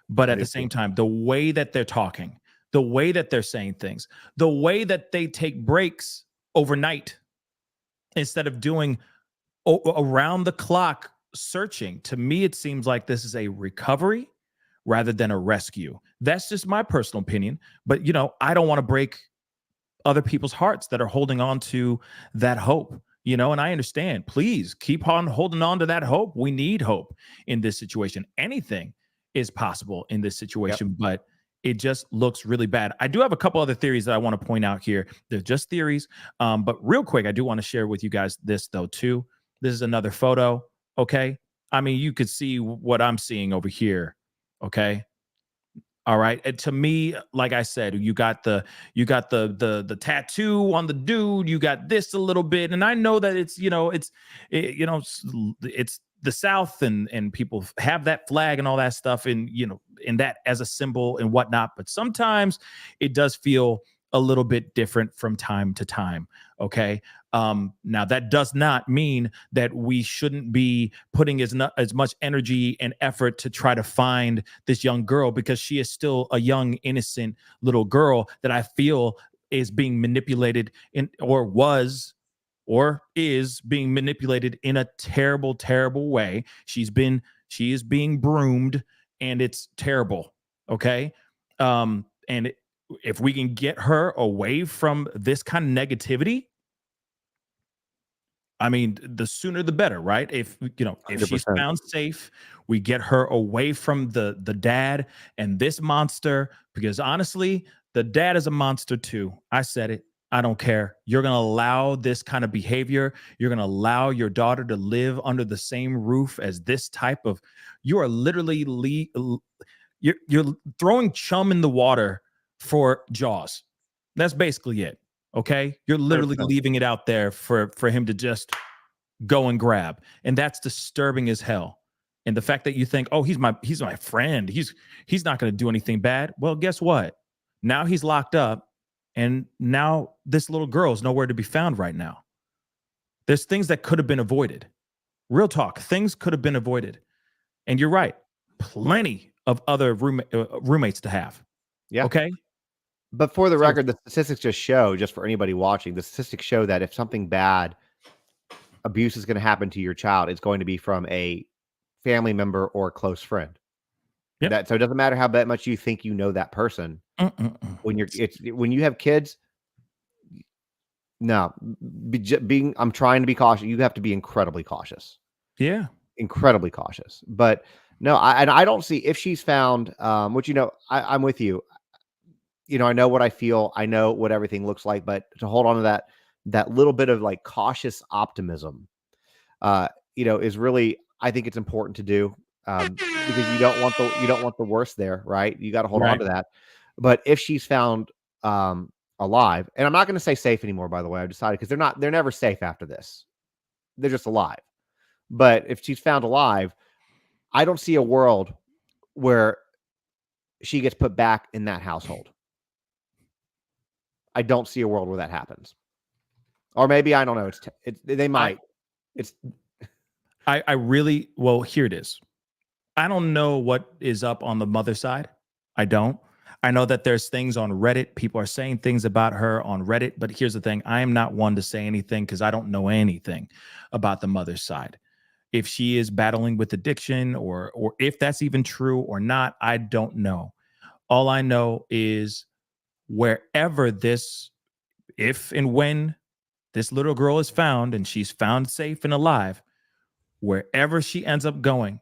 But at the same time, the way that they're talking, the way that they're saying things, the way that they take breaks overnight instead of doing around the clock searching, to me, it seems like this is a recovery rather than a rescue. That's just my personal opinion. But, you know, I don't want to break other people's hearts that are holding on to that hope. You know, and I understand. Please keep on holding on to that hope. We need hope in this situation. Anything is possible in this situation, but it just looks really bad. I do have a couple other theories that I want to point out here. They're just theories. But real quick, I do want to share with you guys this though, too. This is another photo. Okay. I mean, you could see what I'm seeing over here. Okay. All right. And to me, like I said, you got the tattoo on the dude. You got this a little bit, and I know that it's the South, and people have that flag and all that stuff, and in that as a symbol and whatnot. But sometimes it does feel a little bit different from time to time. Okay. Now that does not mean that we shouldn't be putting as much energy and effort to try to find this young girl, because she is still a young, innocent little girl that I feel is being manipulated or is being manipulated in a terrible, terrible way. She is being groomed, and it's terrible. Okay. If we can get her away from this kind of negativity, I mean, the sooner the better, right? If she's found safe, we get her away from the dad and this monster, because honestly, the dad is a monster too. I said it. I don't care. You're going to allow this kind of behavior. You're going to allow your daughter to live under the same roof as this type of, you are literally, you're throwing chum in the water for Jaws. That's basically it. Okay. You're literally leaving it out there for him to just go and grab. And that's disturbing as hell. And the fact that you think, oh, he's my friend. He's not going to do anything bad. Well, guess what? Now he's locked up, and now this little girl is nowhere to be found right now. There's things that could have been avoided. Real talk, things could have been avoided. And you're right. Plenty of other roommates to have. Yeah. Okay. But for the Seriously. record, the statistics just show, just for anybody watching, the statistics show that if something bad, abuse is going to happen to your child, it's going to be from a family member or a close friend. Yep. So it doesn't matter how much you think you know that person. Mm-mm-mm. When you have kids, no, I'm trying to be cautious. You have to be incredibly cautious. Yeah. Incredibly cautious. But no, I don't see if she's found, which, I'm with you. I know what I feel. I know what everything looks like, but to hold on to that little bit of like cautious optimism, is really, I think it's important to do, because you don't want the worst there, right? You got to hold on Right. to that. But if she's found alive, and I'm not going to say safe anymore, by the way, I've decided, because they're never safe after this. They're just alive. But if she's found alive, I don't see a world where she gets put back in that household. I don't see a world where that happens. Or maybe, I don't know. They might. I really, well, here it is. I don't know what is up on the mother side. I don't. I know that there's things on Reddit. People are saying things about her on Reddit, but here's the thing. I am not one to say anything because I don't know anything about the mother's side. If she is battling with addiction or if that's even true or not, I don't know. All I know is wherever this, if and when this little girl is found and she's found safe and alive, wherever she ends up going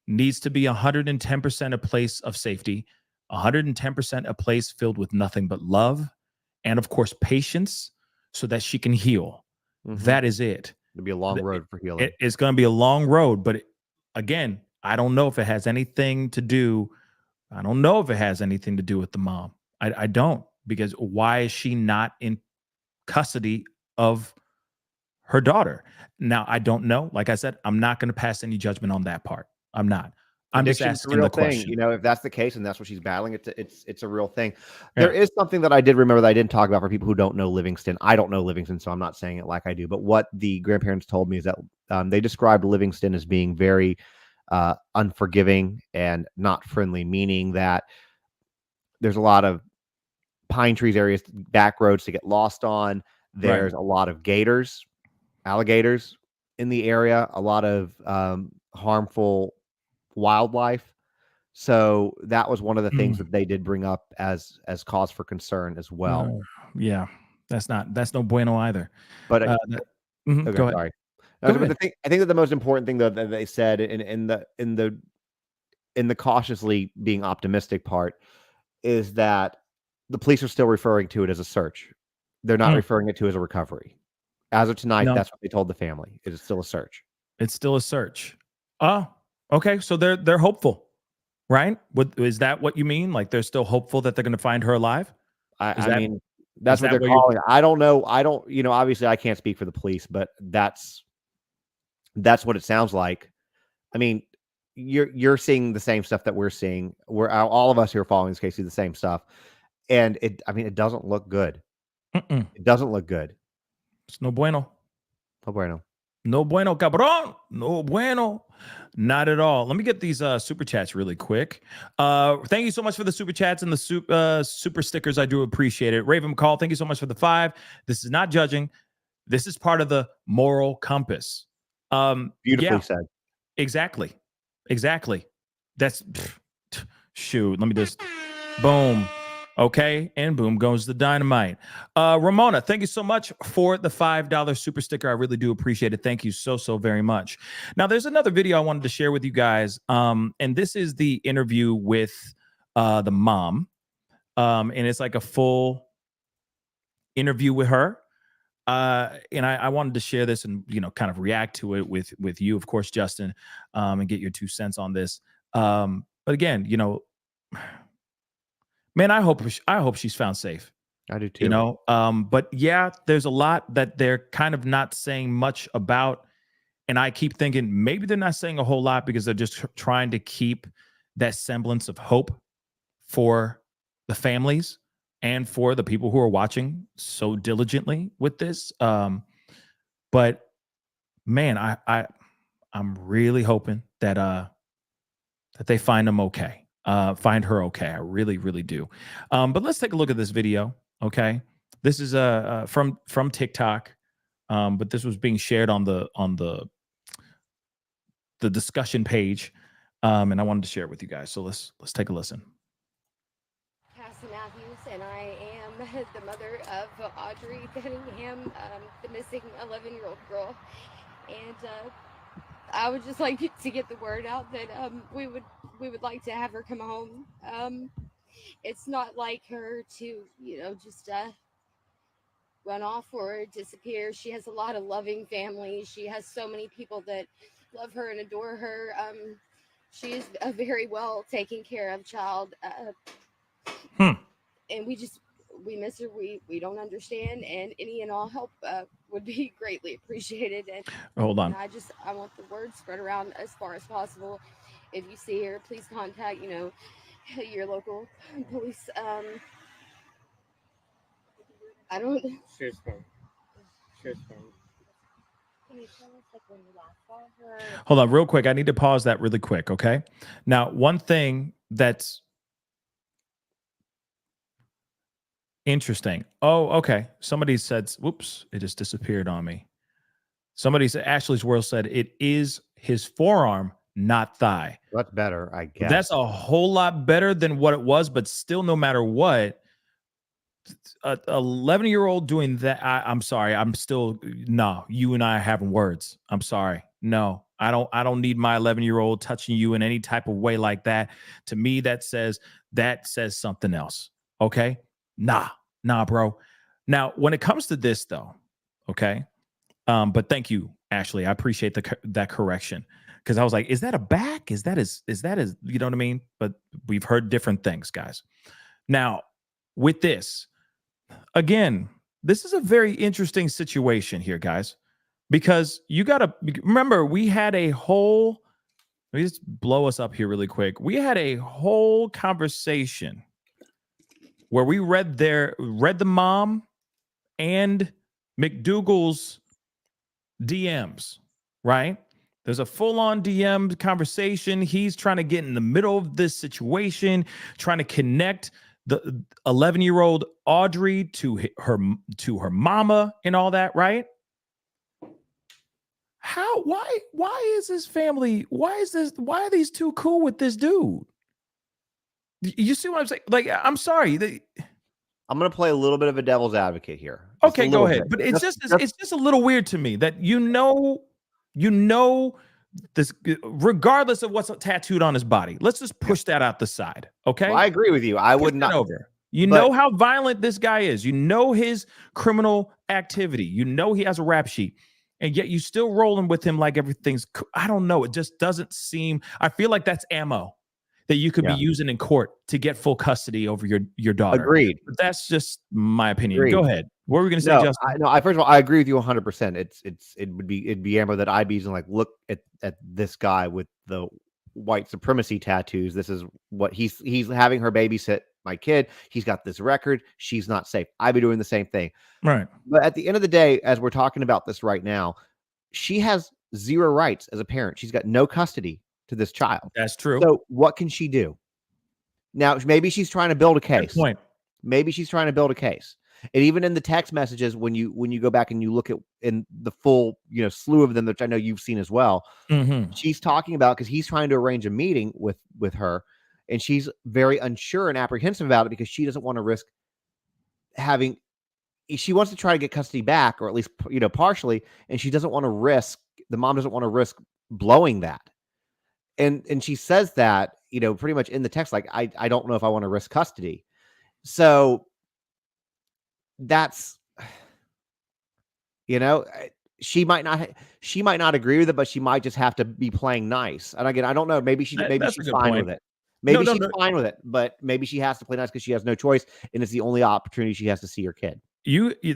needs to be 110% a place of safety, 110% a place filled with nothing but love and, of course, patience so that she can heal. Mhm. That is it. It'll be a long road for healing. It's going to be a long road, but again, I don't know if it has anything to do. I don't know if it has anything to do with the mom. I don't, because why is she not in custody of her daughter? Now, I don't know. Like I said, I'm not going to pass any judgment on that part. I'm not. I'm just Addiction's a asking real the thing. question. If that's the case and that's what she's battling, it's a real thing. Yeah. There is something that I did remember that I didn't talk about for people who don't know Livingston. I don't know Livingston, so I'm not saying it like I do. But what the grandparents told me is that they described Livingston as being very unforgiving and not friendly, meaning that there's a lot of pine trees areas, back roads to get lost on. There's a lot of gators, alligators in the area, a lot of harmful wildlife. So that was one of the things that they did bring up as cause for concern as well. Yeah, that's no bueno either. But Okay, go ahead. sorry. Go But ahead. I think that the most important thing though that they said in the cautiously being optimistic part is that the police are still referring to it as a search. They're not referring it to as a recovery. As of tonight, No. that's what they told the family. It is still a search. It's still a search. Oh, okay. So they're hopeful, right? Is that what you mean? Like they're still hopeful that they're going to find her alive? I mean, that's is what that they're what you're- calling it. I don't know. Obviously I can't speak for the police, but that's what it sounds like. I mean, you're seeing the same stuff that we're seeing. We're all of us who are following this case see the same stuff. And it doesn't look good. It doesn't look good. It's no bueno. No bueno. No bueno, cabrón. No bueno. Not at all. Let me get these super chats really quick. Thank you so much for the super chats and the super stickers. I do appreciate it. Raven McCall, thank you so much for the 5. This is not judging. This is part of the moral compass. Beautifully said. Exactly. That's shoot. Let me just boom. Okay, and boom goes the dynamite. Ramona, thank you so much for the $5 super sticker. I really do appreciate it. Thank you so very much. Now, there's another video I wanted to share with you guys, and this is the interview with the mom, and it's like a full interview with her. And I wanted to share this and kind of react to it with you, of course, Justin, and get your 2 cents on this. But again, man, I hope she's found safe. I do too. But yeah, there's a lot that they're kind of not saying much about. And I keep thinking maybe they're not saying a whole lot because they're just trying to keep that semblance of hope for the families and for the people who are watching so diligently with this. But man, I'm really hoping that that they find him okay. Find her okay. I really, really do. But let's take a look at this video. Okay, this is from TikTok, but this was being shared on the discussion page, and I wanted to share it with you guys. So let's take a listen. Cassie Matthews, and I am the mother of Audrey Cunningham, the missing 11-year-old girl. And I would just like to get the word out that we would like to have her come home. It's not like her to, just run off or disappear. She has a lot of loving family. She has so many people that love her and adore her. She is a very well taken care of child. And we miss her. We don't understand, and any and all help would be greatly appreciated. And Hold on. I want the word spread around as far as possible. If you see her, please contact your local police. I don't. She's fine. She's fine. Can you tell us when you last saw her? Hold on, real quick. I need to pause that really quick. Okay. Now, one thing that's interesting. Oh, okay. Somebody said, whoops, it just disappeared on me. Somebody said, Ashley's World said it is his forearm, not thigh. That's better, I guess. That's a whole lot better than what it was, but still, no matter what, a 11-year-old doing that, I'm sorry. I'm still, no, you and I are having words. I'm sorry. No, I don't need my 11-year-old touching you in any type of way like that. To me, that says something else. Okay. Nah, bro. Now, when it comes to this though, okay. But thank you, Ashley. I appreciate that correction. Cause I was like, is that a back? Is that his, you know what I mean? But we've heard different things, guys. Now with this, again, this is a very interesting situation here, guys, because you got to remember, we had a whole, let me just blow us up here really quick. We had a whole conversation where we read the mom and McDougal's DMs, right? There's a full-on DM conversation. He's trying to get in the middle of this situation, trying to connect the 11-year-old Audrey to her mama and all that, right? Why is this family? Why are these two cool with this dude? You see what I'm saying? Like, I'm sorry. I'm going to play a little bit of a devil's advocate here. Okay, go ahead. But it's just a little weird to me that you know this, regardless of what's tattooed on his body. Let's just push that out the side. Okay. Well, I agree with you. I would not over. You know how violent this guy is. You know his criminal activity. You know he has a rap sheet, and yet you still rolling with him like everything's. I don't know. It just doesn't seem. I feel like that's ammo that you could be using in court to get full custody over your daughter. Agreed. But that's just my opinion. Agreed. Go ahead. What were we going to say, Justin? First of all, I agree with you 100%. It'd be ammo that I'd be using. Like, look at this guy with the white supremacy tattoos. This is what he's having her babysit my kid. He's got this record. She's not safe. I'd be doing the same thing. Right. But at the end of the day, as we're talking about this right now, she has zero rights as a parent. She's got no custody to this child. That's true. So what can she do? Now, maybe she's trying to build a case. Good point. Maybe she's trying to build a case. And even in the text messages, when you go back and you look at in the full, slew of them, which I know you've seen as well, she's talking about, because he's trying to arrange a meeting with her, and she's very unsure and apprehensive about it because she doesn't want to risk she wants to try to get custody back, or at least, partially, and she doesn't want to risk, the mom doesn't want to risk blowing that. And she says that, pretty much in the text, like, I don't know if I want to risk custody. So that's, she might not agree with it, but she might just have to be playing nice. And again, I don't know. Maybe she's fine with it. Maybe she's fine with it, but maybe she has to play nice because she has no choice, and it's the only opportunity she has to see her kid.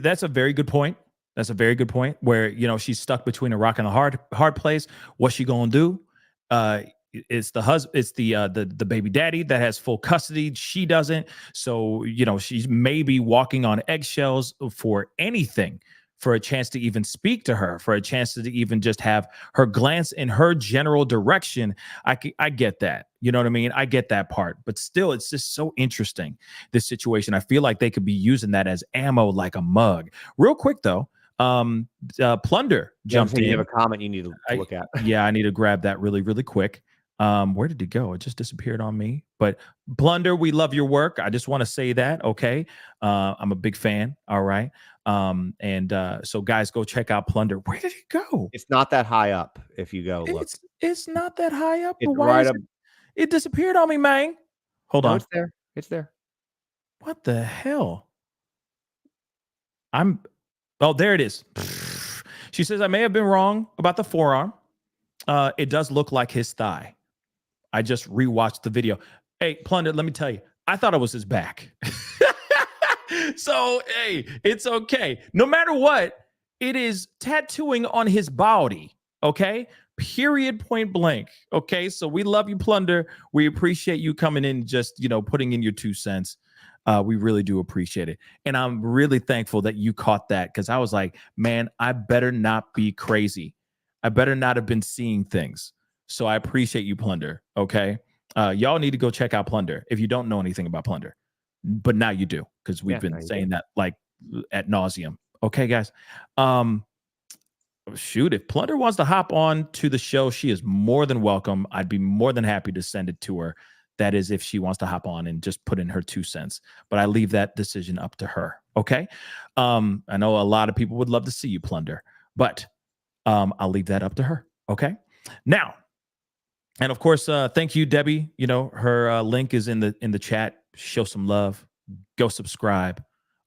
That's a very good point. That's a very good point. Where she's stuck between a rock and a hard place. What's she gonna do? It's the husband. It's the baby daddy that has full custody. She doesn't. So she's maybe walking on eggshells for anything for a chance to even speak to her, for a chance to even just have her glance in her general direction. I get that. You know what I mean? I get that part. But still, it's just so interesting, this situation. I feel like they could be using that as ammo like a mug. Real quick, though, Plunder jumped You in. have a comment you need to look at. Yeah, I need to grab that really, really quick. Where did it go? It just disappeared on me. But Plunder, we love your work. I just want to say that. Okay. I'm a big fan. All right. So guys, go check out Plunder. Where did it go? It's not that high up if you go look. It's not that high up, but It's why right is up. it disappeared on me, man? Hold No, on. it's there. It's there. What the hell? There it is. She says, I may have been wrong about the forearm. It does look like his thigh. I just rewatched the video. Hey, Plunder, let me tell you, I thought it was his back. So, hey, it's okay. No matter what, it is tattooing on his body. Okay. Period, point blank. Okay. So we love you, Plunder. We appreciate you coming in, just, putting in your 2 cents. We really do appreciate it. And I'm really thankful that you caught that, because I was like, man, I better not be crazy. I better not have been seeing things. So I appreciate you, Plunder. Okay. Y'all need to go check out Plunder if you don't know anything about Plunder. But now you do, because we've been saying that like ad nauseum. Okay, guys. Shoot, if Plunder wants to hop on to the show, she is more than welcome. I'd be more than happy to send it to her. That is if she wants to hop on and just put in her 2 cents. But I leave that decision up to her. Okay. I know a lot of people would love to see you, Plunder, but I'll leave that up to her. Okay. Now, and of course, thank you, Debbie. Her link is in the chat. Show some love. Go subscribe.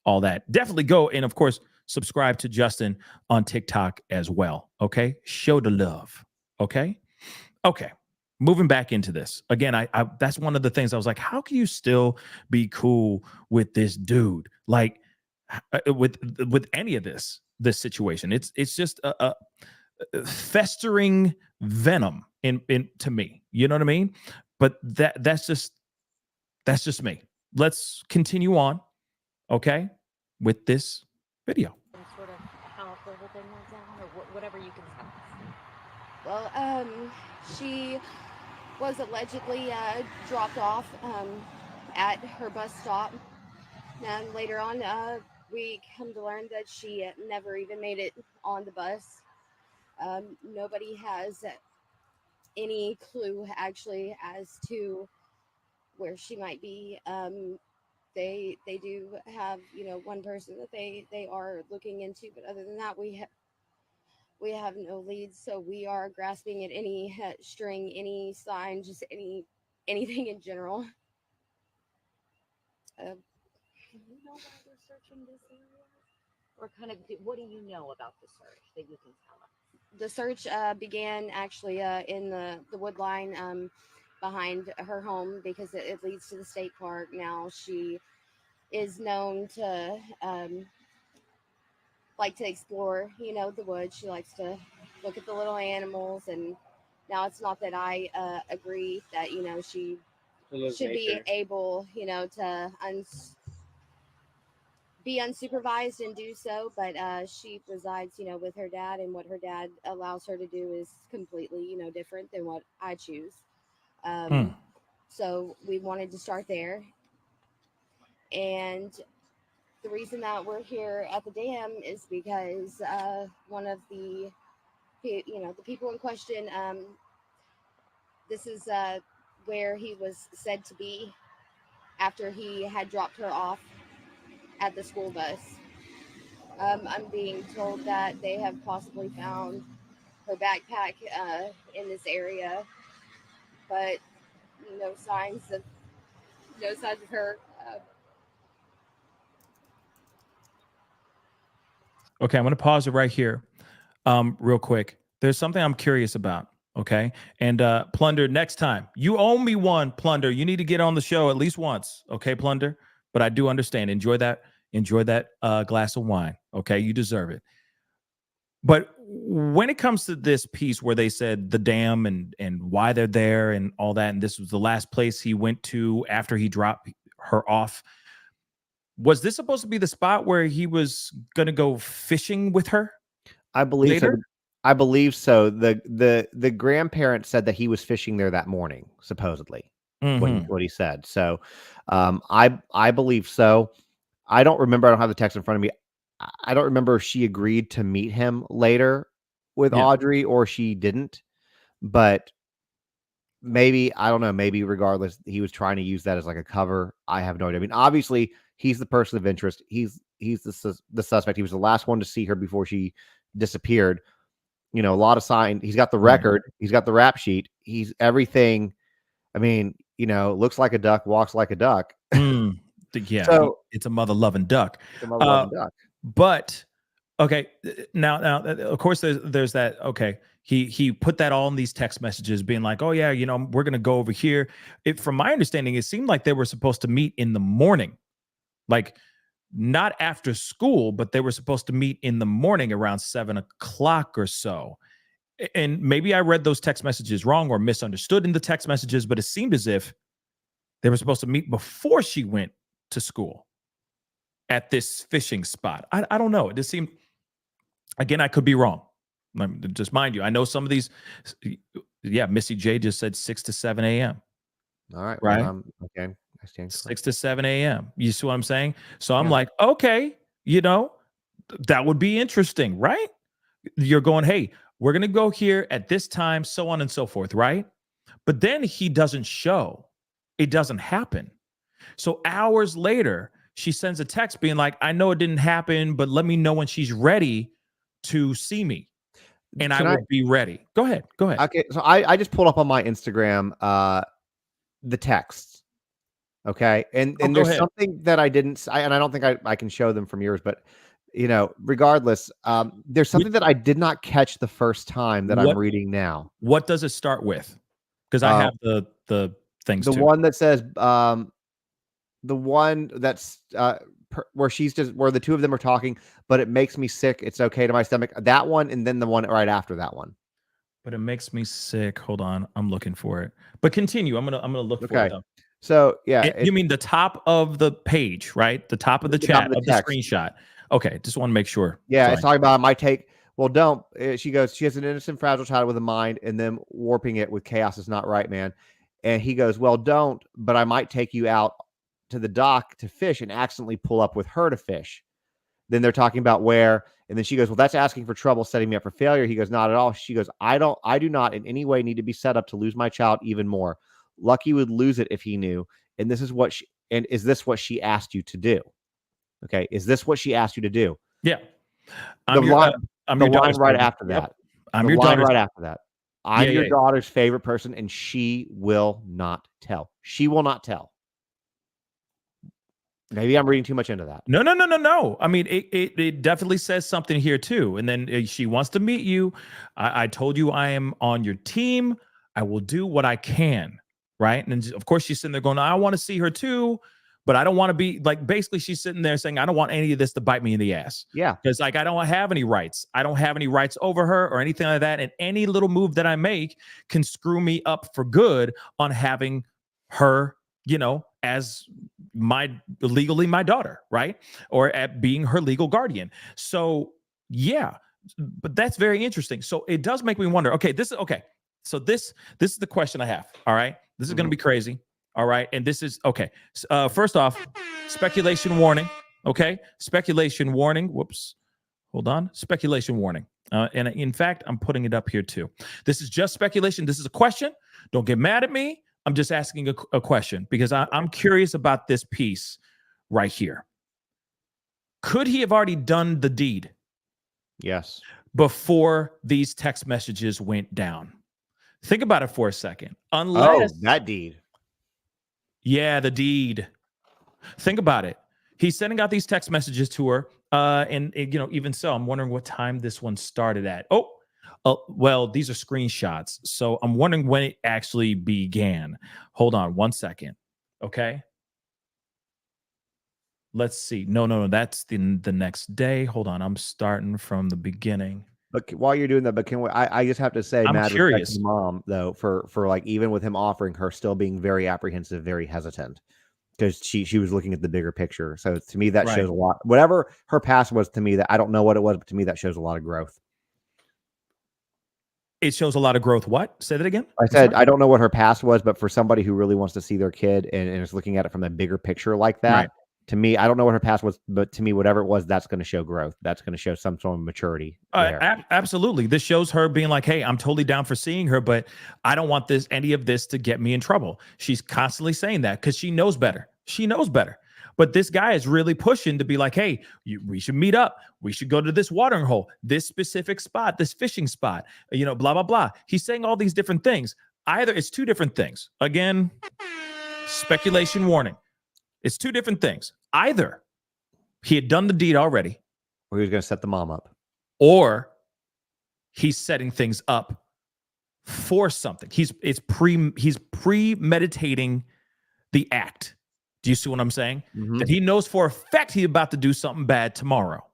All that. Definitely go. And of course, subscribe to Justin on TikTok as well. Okay. Show the love. Okay. Okay. Moving back into this again. I that's one of the things I was like, how can you still be cool with this dude? Like with any of this situation, it's just a festering venom in to me. You know what I mean? But that's just me. Let's continue on, okay, with this video. Some sort of how the whole thing went down, or whatever you can tell us. Well, she was allegedly dropped off at her bus stop. And later on, we come to learn that she never even made it on the bus. Nobody has any clue actually as to where she might be. They do have one person that they are looking into, but other than that, we have no leads. So we are grasping at any string, any sign, just anything in general. Do you know why they're searching this area? Or kind of, what do you know about the search that you can tell us? The search began actually in the wood line behind her home, because it leads to the state park. Now she is known to like to explore, the woods. She likes to look at the little animals. And now it's not that I agree that she should be able to be unsupervised and do so, but she resides with her dad, and what her dad allows her to do is completely different than what I choose. So we wanted to start there. And the reason that we're here at the dam is because one of the people in question, this is where he was said to be after he had dropped her off at the school bus. I'm being told that they have possibly found her backpack in this area, but no signs of her. Okay, I'm going to pause it right here, real quick. There's something I'm curious about. Okay, and Plunder, next time you owe me one. Plunder, you need to get on the show at least once. Okay, Plunder. But I do understand. Enjoy that glass of wine. Okay, you deserve it. But when it comes to this piece where they said the dam and why they're there and all that, and this was the last place he went to after he dropped her off, Was this supposed to be the spot where he was gonna go fishing with her I believe so. later? I believe so. The grandparent said that he was fishing there that morning, supposedly. Mhm. What he said. So, I believe so. I don't remember. I don't have the text in front of me. I don't remember if she agreed to meet him later with Yeah. Audrey or she didn't. But maybe I don't know. Maybe regardless, he was trying to use that as like a cover. I have no idea. I mean, obviously, he's the person of interest. He's the suspect. He was the last one to see her before she disappeared. You know, a lot of sign. He's got the Right. record. He's got the rap sheet. He's everything. I mean, looks like a duck, walks like a duck. Mm. Yeah, So it's a mother-loving duck. it's a mother-loving duck. But okay, now, of course, there's that. Okay, he put that all in these text messages, being like, "Oh yeah, we're gonna go over here." From my understanding, it seemed like they were supposed to meet in the morning, like not after school, but they were supposed to meet in the morning around 7 o'clock or so. And maybe I read those text messages wrong or misunderstood in the text messages, but it seemed as if they were supposed to meet before she went to school at this fishing spot. I don't know. It just seemed, again, I could be wrong. Just mind you, I know some of these. Yeah, Missy J just said 6 to 7 a.m. All right. Right? Well, okay. I stand 6 to 7 a.m. You see what I'm saying? So I'm Yeah. like, okay, that would be interesting, right? You're going, hey, we're going to go here at this time, so on and so forth, right? But then he doesn't show. It doesn't happen. So hours later, she sends a text being like, I know it didn't happen, but let me know when she's ready to see me. And I Can I? will be ready. Go ahead. Go ahead. Okay. So I just pulled up on my Instagram the texts. Okay. And Go there's ahead. something that I didn't and I don't think I can show them from yours, but regardless, there's something that I did not catch the first time that I'm What reading now. what does it start with? Because I Uh, have the things the too. one that says the one that's where where the two of them are talking, but it makes me sick. It's okay to my stomach. That one, and then the one right after that one. But it makes me sick. Hold on. I'm looking for it. But continue. I'm gonna look for it Okay. though. So yeah, You mean the top of the page, right? The top of the the top chat of the of the text. screenshot. Okay, just want to make sure. Yeah, So it's talking about my take. Well, don't. She goes, she has an innocent, fragile child with a mind, and then warping it with chaos is not right, man. And he goes, well, don't, but I might take you out to the dock to fish and accidentally pull up with her to fish. Then they're talking about where, and then she goes, well, that's asking for trouble, setting me up for failure. He goes, not at all. She goes, I do not in any way need to be set up to lose my child even more. Lucky would lose it if he knew. And is this what she asked you to do? Okay. Is this what she asked you to do? yeah, The I'm your line, I'm the your line daughter's right favorite. after Yep. that. I'm The your line daughter's. right after that. Yeah, I'm your yeah. daughter's favorite person, and she will not tell. She will not tell. Maybe I'm reading too much into that. No. I mean, it definitely says something here too. And then she wants to meet you. I told you I am on your team. I will do what I can. Right. And then, of course, she's sitting there going, I want to see her too, but I don't want to be like, basically, she's sitting there saying, I don't want any of this to bite me in the ass. Yeah. Because like, I don't have any rights. I don't have any rights over her or anything like that. And any little move that I make can screw me up for good on having her, as legally my daughter, right? Or at being her legal guardian. So yeah, but that's very interesting. So it does make me wonder. Okay, this is okay. So this is the question I have. All right, this is going to be crazy. All right, and this is okay. First off, speculation warning. Okay, speculation warning. Whoops. Hold on. Speculation warning. And in fact, I'm putting it up here too. This is just speculation. This is a question. Don't get mad at me. I'm just asking a question because I'm curious about this piece right here. Could he have already done the deed Yes. before these text messages went down? Think about it for a second. Oh, Unless, that deed. yeah, the deed. Think about it. He's sending out these text messages to her. And even so, I'm wondering what time this one started at. Well, these are screenshots. So I'm wondering when it actually began. Hold on 1 second. Okay. Let's see. No. That's the next day. Hold on. I'm starting from the beginning. But while you're doing that, but I just have to say, I'm mad respect curious. to the mom though for like even with him offering her, still being very apprehensive, very hesitant. because she was looking at the bigger picture. So to me, that Right. shows a lot. Whatever her past was to me, that I don't know what it was, but to me, that shows a lot of growth. It shows a lot of growth. What? Say that again. I I'm said sorry. I don't know what her past was, but for somebody who really wants to see their kid and is looking at it from a bigger picture like that, Right. to me, I don't know what her past was, but to me, whatever it was, that's going to show growth. That's going to show some sort of maturity there. Absolutely. This shows her being like, hey, I'm totally down for seeing her, but I don't want any of this to get me in trouble. She's constantly saying that because she knows better. She knows better. But this guy is really pushing to be like, hey, we should meet up. We should go to this watering hole, this specific spot, this fishing spot, blah, blah, blah. He's saying all these different things. Either it's two different things. Again, speculation warning. It's two different things. Either he had done the deed already, Or he was going to set the mom up. or he's setting things up for something. He's premeditating the act. Do you see what I'm saying? Mhm. That he knows for a fact he's about to do something bad tomorrow,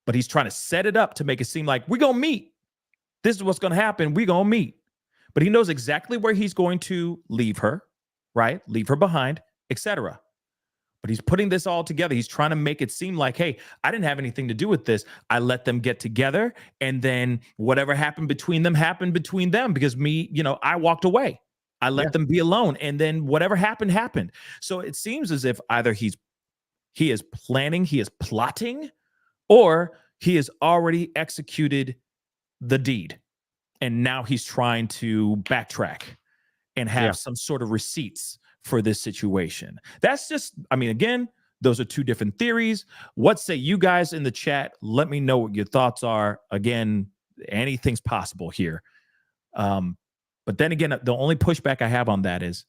but he's trying to set it up to make it seem like we're gonna meet. This is what's gonna happen. We're gonna meet. But he knows exactly where he's going to leave her, right? Leave her behind, etc. But he's putting this all together. He's trying to make it seem like, hey, I didn't have anything to do with this. I let them get together, and then whatever happened between them because I walked away. I let them be alone, and then whatever happened happened. So it seems as if either he is planning, he is plotting, or he has already executed the deed, and now he's trying to backtrack and have some sort of receipts for this situation. That's just, again, those are two different theories. What say you guys in the chat? Let me know what your thoughts are. Again, anything's possible here. But then again, the only pushback I have on that is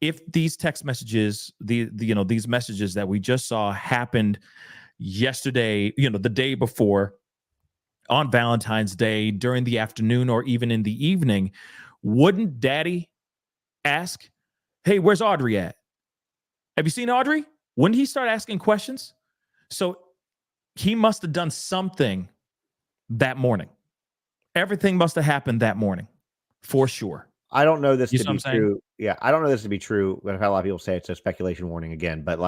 if these text messages, these messages that we just saw happened yesterday, the day before, on Valentine's Day, during the afternoon, or even in the evening, wouldn't daddy ask, hey, where's Audrey at? Have you seen Audrey? Wouldn't he start asking questions? So he must have done something that morning. Everything must have happened that morning, for sure. I don't know this You to see what I'm be saying? true. Yeah, I don't know this to be true. I've had a lot of people say it's a speculation warning again, but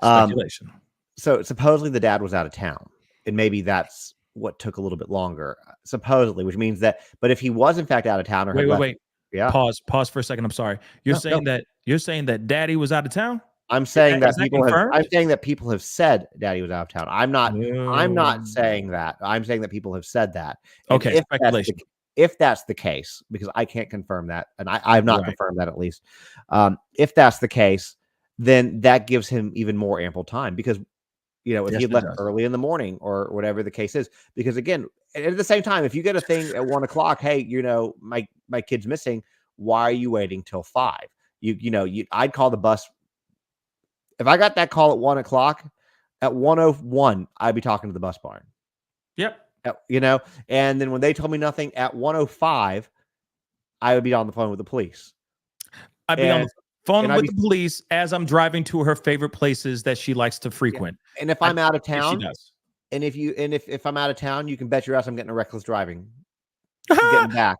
Speculation. so supposedly the dad was out of town, and maybe that's what took a little bit longer, supposedly, which means that. But if he was in fact out of town, or had left, Wait. yeah, Pause for a second. I'm sorry. You're saying that daddy was out of town? I'm saying that Is that people have. confirmed? I'm saying that people have said Daddy was out of town. I'm not. I'm not No. saying that. I'm saying that people have said that. And Okay, speculation. if that's the case, because I can't confirm that, and I've not Right. confirmed that at least. If that's the case, then that gives him even more ample time because if Yes, he had it left does. early in the morning or whatever the case is, because again, at the same time, if you get a thing at 1:00, hey, my kid's missing. Why are you waiting till 5? I'd call the bus. If I got that call at 1:00, at 1:01, I'd be talking to the bus barn. Yep. And then when they told me nothing at 1:05, I would be on the phone with the police. I'd be on the phone and I'd with the police as I'm driving to her favorite places that she likes to frequent. And if I'm out of If she town, does. and if I'm out of town, you can bet your ass I'm getting a reckless driving. Getting back.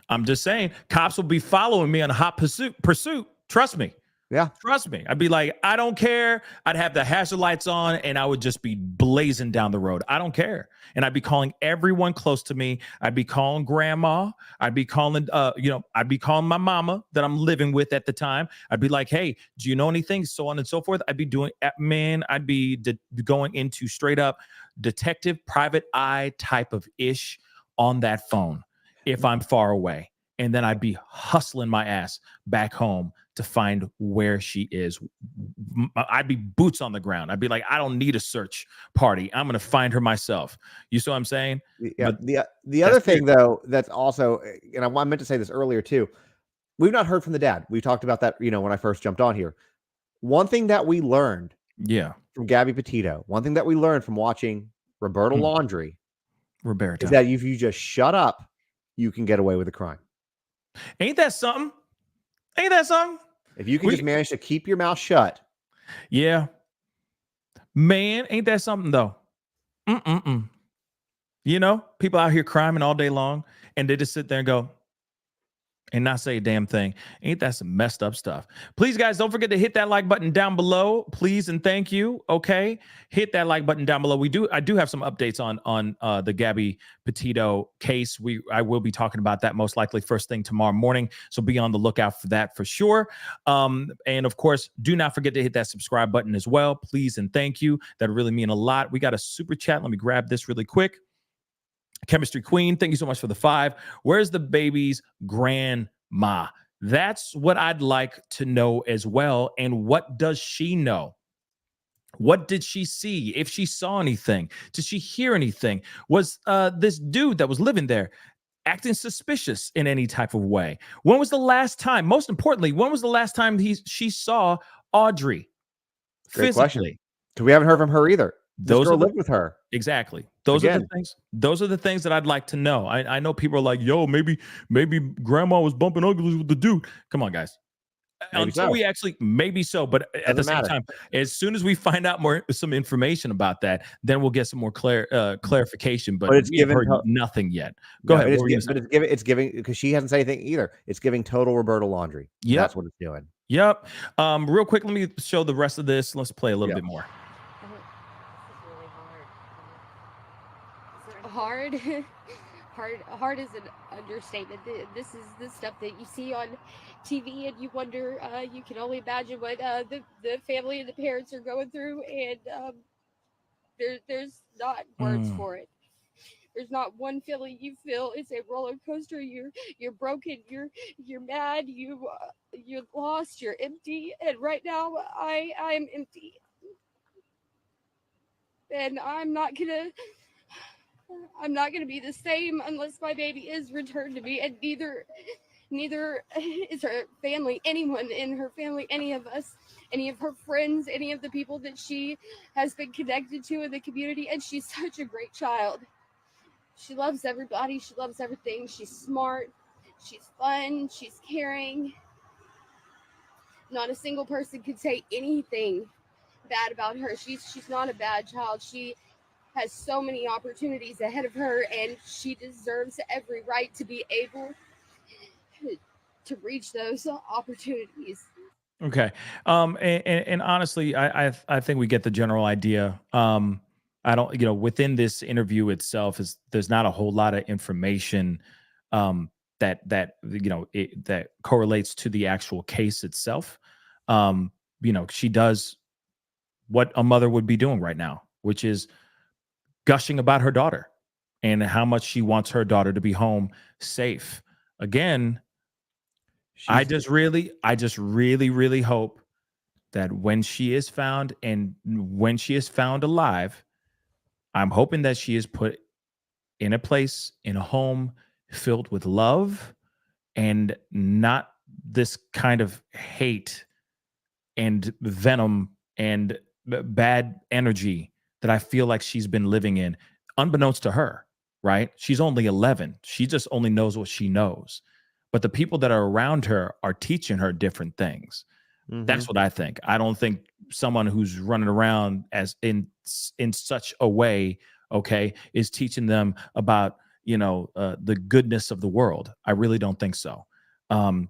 I'm just saying, cops will be following me on a hot pursuit. Trust me. Yeah. Trust me. I'd be like, I don't care. I'd have the hazard lights on and I would just be blazing down the road. I don't care. And I'd be calling everyone close to me. I'd be calling grandma. I'd be calling, I'd be calling my mama that I'm living with at the time. I'd be like, hey, do you know anything? So on and so forth. I'd be I'd be going into straight up detective private eye type of ish on that phone if I'm far away. And then I'd be hustling my ass back home to find where she is. I'd be boots on the ground. I'd be like, I don't need a search party. I'm going to find her myself. You see what I'm saying? Yeah. But the other thing, though, that's also, and I meant to say this earlier, too. We've not heard from the dad. We talked about that, when I first jumped on here. One thing that we learned from Gabby Petito, one thing that we learned from watching Roberta Laundrie is that if you just shut up, you can get away with a crime. Ain't that something? Ain't that something? If you can just manage to keep your mouth shut. Yeah. Man, ain't that something, though? People out here criming all day long, and they just sit there and go, and not say a damn thing. Ain't that some messed up stuff? Please, guys, don't forget to hit that like button down below, please and thank you. Okay, hit that like button down below. I do have some updates on the Gabby Petito case. I will be talking about that most likely first thing tomorrow morning, so be on the lookout for that for sure. And of course, do not forget to hit that subscribe button as well, please and thank you. That really mean a lot. We got a super chat. Let me grab this really quick. Chemistry Queen, thank you so much for the 5. Where's the baby's grandma? That's what I'd like to know as well. And what does she know? What did she see? If she saw anything, did she hear anything? Was this dude that was living there acting suspicious in any type of way? When was the last time, most importantly, when was the last time she saw Audrey Great physically? question. Because we haven't heard from her either. This Those girl are the lived with her. Exactly. Those are the things. Those are the things that I'd like to know. I know people are like, "Yo, maybe grandma was bumping uglies with the dude." Come on, guys. Maybe Until so. we actually, maybe so, but at the Doesn't same matter. time, as soon as we find out some information about that, then we'll get some more clarification. But it's we have heard given nothing yet. Go ahead. What were you gonna say? But it's giving because she hasn't said anything either. It's giving total Roberta laundry. Yep. That's what it's doing. Yep. Real quick, let me show the rest of this. Let's play a little bit more. Hard. Hard is an understatement. This is the stuff that you see on TV, and you wonder. You can only imagine what the family and the parents are going through, and there's not words for it. There's not one feeling you feel. It's a roller coaster. You're broken. You're mad. You're lost. You're empty. And right now, I am empty, and I'm not gonna be the same unless my baby is returned to me, and neither is her family, anyone in her family, any of us, any of her friends, any of the people that she has been connected to in the community. And she's such a great child. She loves everybody. She loves everything. She's smart. She's fun. She's caring. Not a single person could say anything bad about her. She's not a bad child. She has so many opportunities ahead of her, and she deserves every right to be able to reach those opportunities. Okay. And honestly, I think we get the general idea. I don't, within this interview itself there's not a whole lot of information that that correlates to the actual case itself. She does what a mother would be doing right now, which is gushing about her daughter and how much she wants her daughter to be home safe. Again, I just really, really hope that when she is found and when she is found alive, I'm hoping that she is put in a place, in a home filled with love and not this kind of hate and venom and bad energy that I feel like she's been living in, unbeknownst to her, right? She's only 11. She just only knows what she knows. But the people that are around her are teaching her different things. That's what I think. I don't think someone who's running around as in such a way, okay, is teaching them about, the goodness of the world. I really don't think so.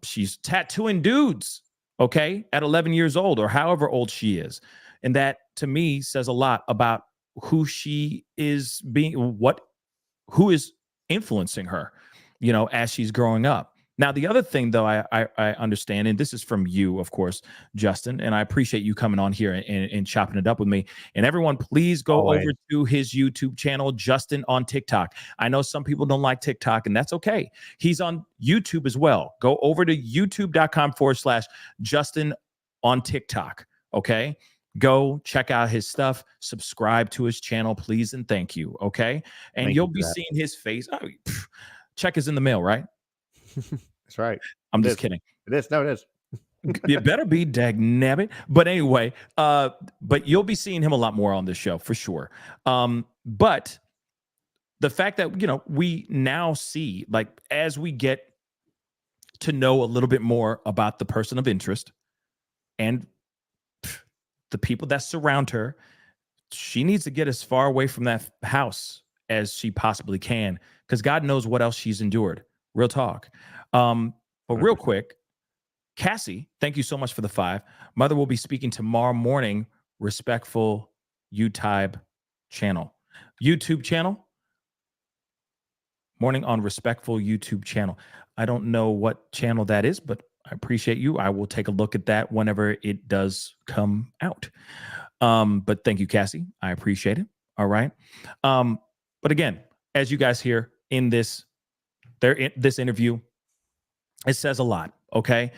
She's tattooing dudes, okay, at 11 years old or however old she is. And that to me says a lot about who she is who is influencing her, as she's growing up. Now, the other thing, though, I understand, and this is from you, of course, Justin, and I appreciate you coming on here and chopping it up with me. And everyone, please go over to his YouTube channel, Justin on TikTok. I know some people don't like TikTok, and that's okay. He's on YouTube as well. Go over to youtube.com/Justin on TikTok, okay? Go check out his stuff, subscribe to his channel, please, and thank you, okay? And you'll be seeing his face. Oh, check is in the mail, right? That's right. I'm just kidding. It is. No, it is. It better be, dagnabbit. But anyway, but you'll be seeing him a lot more on this show for sure. But the fact that, we now see, like, as we get to know a little bit more about the person of interest and the people that surround her, she needs to get as far away from that house as she possibly can, because God knows what else she's endured. Real talk. But real 100%. quick, Cassie, thank you so much for the 5. Mother will be speaking tomorrow morning. Respectful YouTube channel. YouTube channel. Morning on Respectful YouTube channel. I don't know what channel that is, but I appreciate you. I will take a look at that whenever it does come out. But thank you, Cassie. I appreciate it. All right. But again, as you guys hear in this interview, it says a lot. Okay.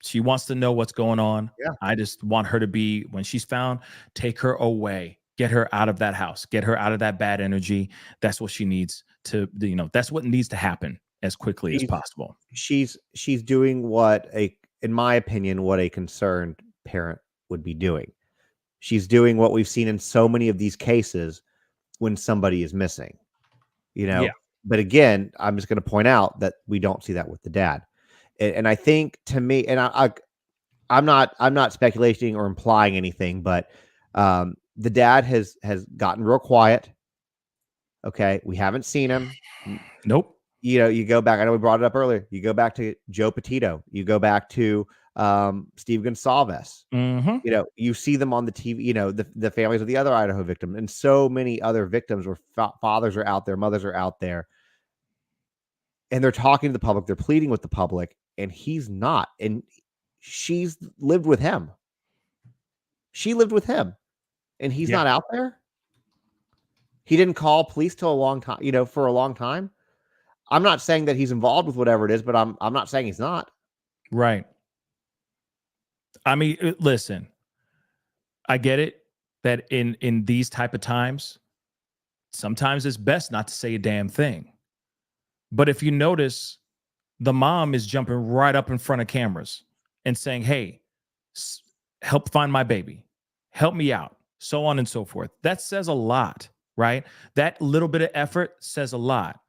She wants to know what's going on. Yeah. I just want her to be, when she's found, take her away, get her out of that house, get her out of that bad energy. That's what she needs to, that's what needs to happen as quickly as possible. She's doing what in my opinion, what a concerned parent would be doing. She's doing what we've seen in so many of these cases when somebody is missing, Yeah. But again, I'm just going to point out that we don't see that with the dad. And I think, to me, and I'm not speculating or implying anything, but the dad has gotten real quiet. Okay. We haven't seen him. Nope. You go back. I know we brought it up earlier. You go back to Joe Petito. You go back to Steve Gonsalves. Mm-hmm. You see them on the TV. The families of the other Idaho victims and so many other victims where fathers are out there, mothers are out there, and they're talking to the public. They're pleading with the public, and he's not. And she's lived with him. She lived with him, and he's Yeah. not out there. He didn't call police till a long time. For a long time. I'm not saying that he's involved with whatever it is, but I'm not saying he's not. Right. I mean, listen, I get it that in these type of times, sometimes it's best not to say a damn thing. But if you notice, the mom is jumping right up in front of cameras and saying, hey, help find my baby, help me out, so on and so forth. That says a lot, right? That little bit of effort says a lot.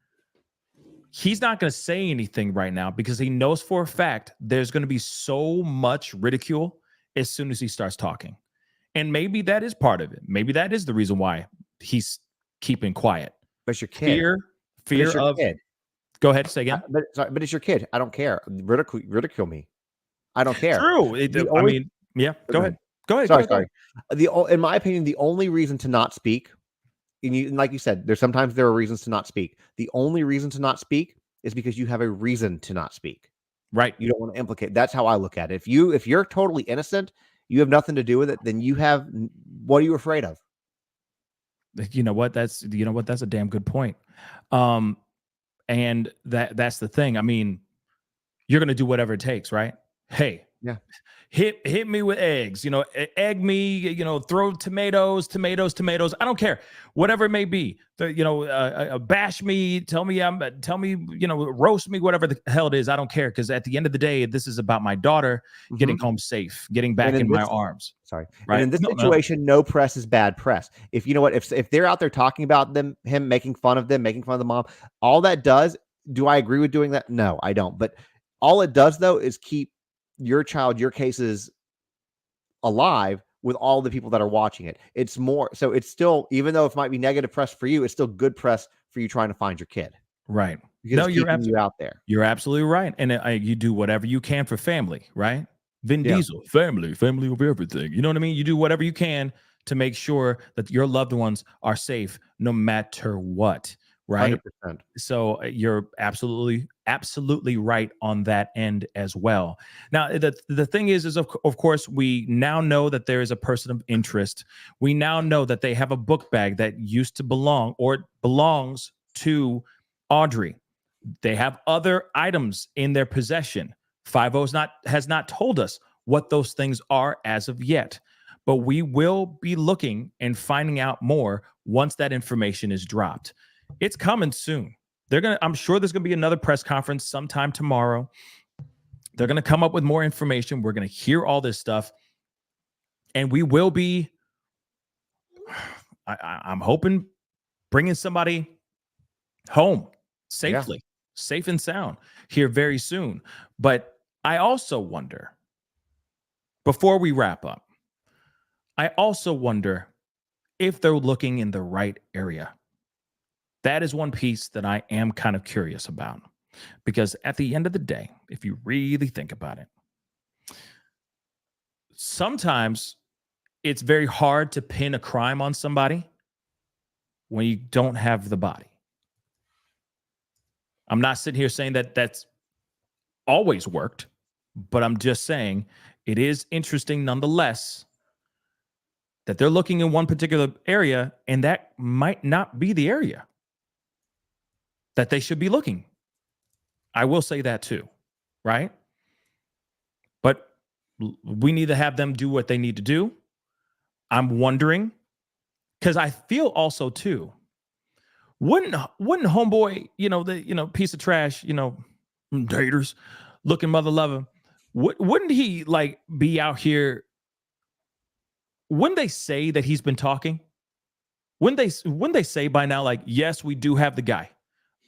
He's not going to say anything right now because he knows for a fact there's going to be so much ridicule as soon as he starts talking. And maybe that is part of it. Maybe that is the reason why he's keeping quiet. But it's your kid. Fear of kid. Go ahead, say again. But it's your kid. I don't care. Ridicule me. I don't care. True. Yeah. Go ahead. Go ahead. Sorry. In my opinion, the only reason to not speak, and like you said, sometimes there are reasons to not speak. The only reason to not speak is because you have a reason to not speak. Right. You don't want to implicate. That's how I look at it. If you're totally innocent, you have nothing to do with it, then what are you afraid of? You know what? That's a damn good point. And that's the thing. I mean, you're gonna do whatever it takes, right? Hey, yeah, hit me with eggs, egg me, throw tomatoes. I don't care, whatever it may be. Bash me, tell me, roast me, whatever the hell it is. I don't care, because at the end of the day, this is about my daughter getting home safe, getting back in my arms. Sorry. Right? And in this situation, no press is bad press. If if they're out there talking about him making fun of them, making fun of the mom, all that does, do I agree with doing that? No, I don't. But all it does, though, is keep your cases alive with all the people that are watching it. It's more, so it's still, even though it might be negative press for you, it's still good press for you trying to find your kid. Right. Because you're you out there. You're absolutely right. And you do whatever you can for family, right? Vin Diesel, family over everything. You know what I mean? You do whatever you can to make sure that your loved ones are safe no matter what, right? 100%. So you're absolutely right on that end as well. Now, the thing is of course, we now know that there is a person of interest. We now know that they have a book bag that used to belong or belongs to Audrey. They have other items in their possession. 5-0 has not told us what those things are as of yet, but we will be looking and finding out more once that information is dropped. It's coming soon. I'm sure there's going to be another press conference sometime tomorrow. They're going to come up with more information. We're going to hear all this stuff, and we will be, I'm hoping, bringing somebody home safely, safe and sound here very soon. But I also wonder, before we wrap up, I also wonder if they're looking in the right area. That is one piece that I am kind of curious about. Because at the end of the day, if you really think about it, sometimes it's very hard to pin a crime on somebody when you don't have the body. I'm not sitting here saying that that's always worked, but I'm just saying it is interesting nonetheless that they're looking in one particular area and that might not be the area that they should be looking. I will say that too, right? But we need to have them do what they need to do. I'm wondering, because I feel also too, wouldn't homeboy, the piece of trash, haters, looking mother lover, wouldn't he like be out here? Wouldn't they say that he's been talking? Wouldn't they say by now, like, yes, we do have the guy.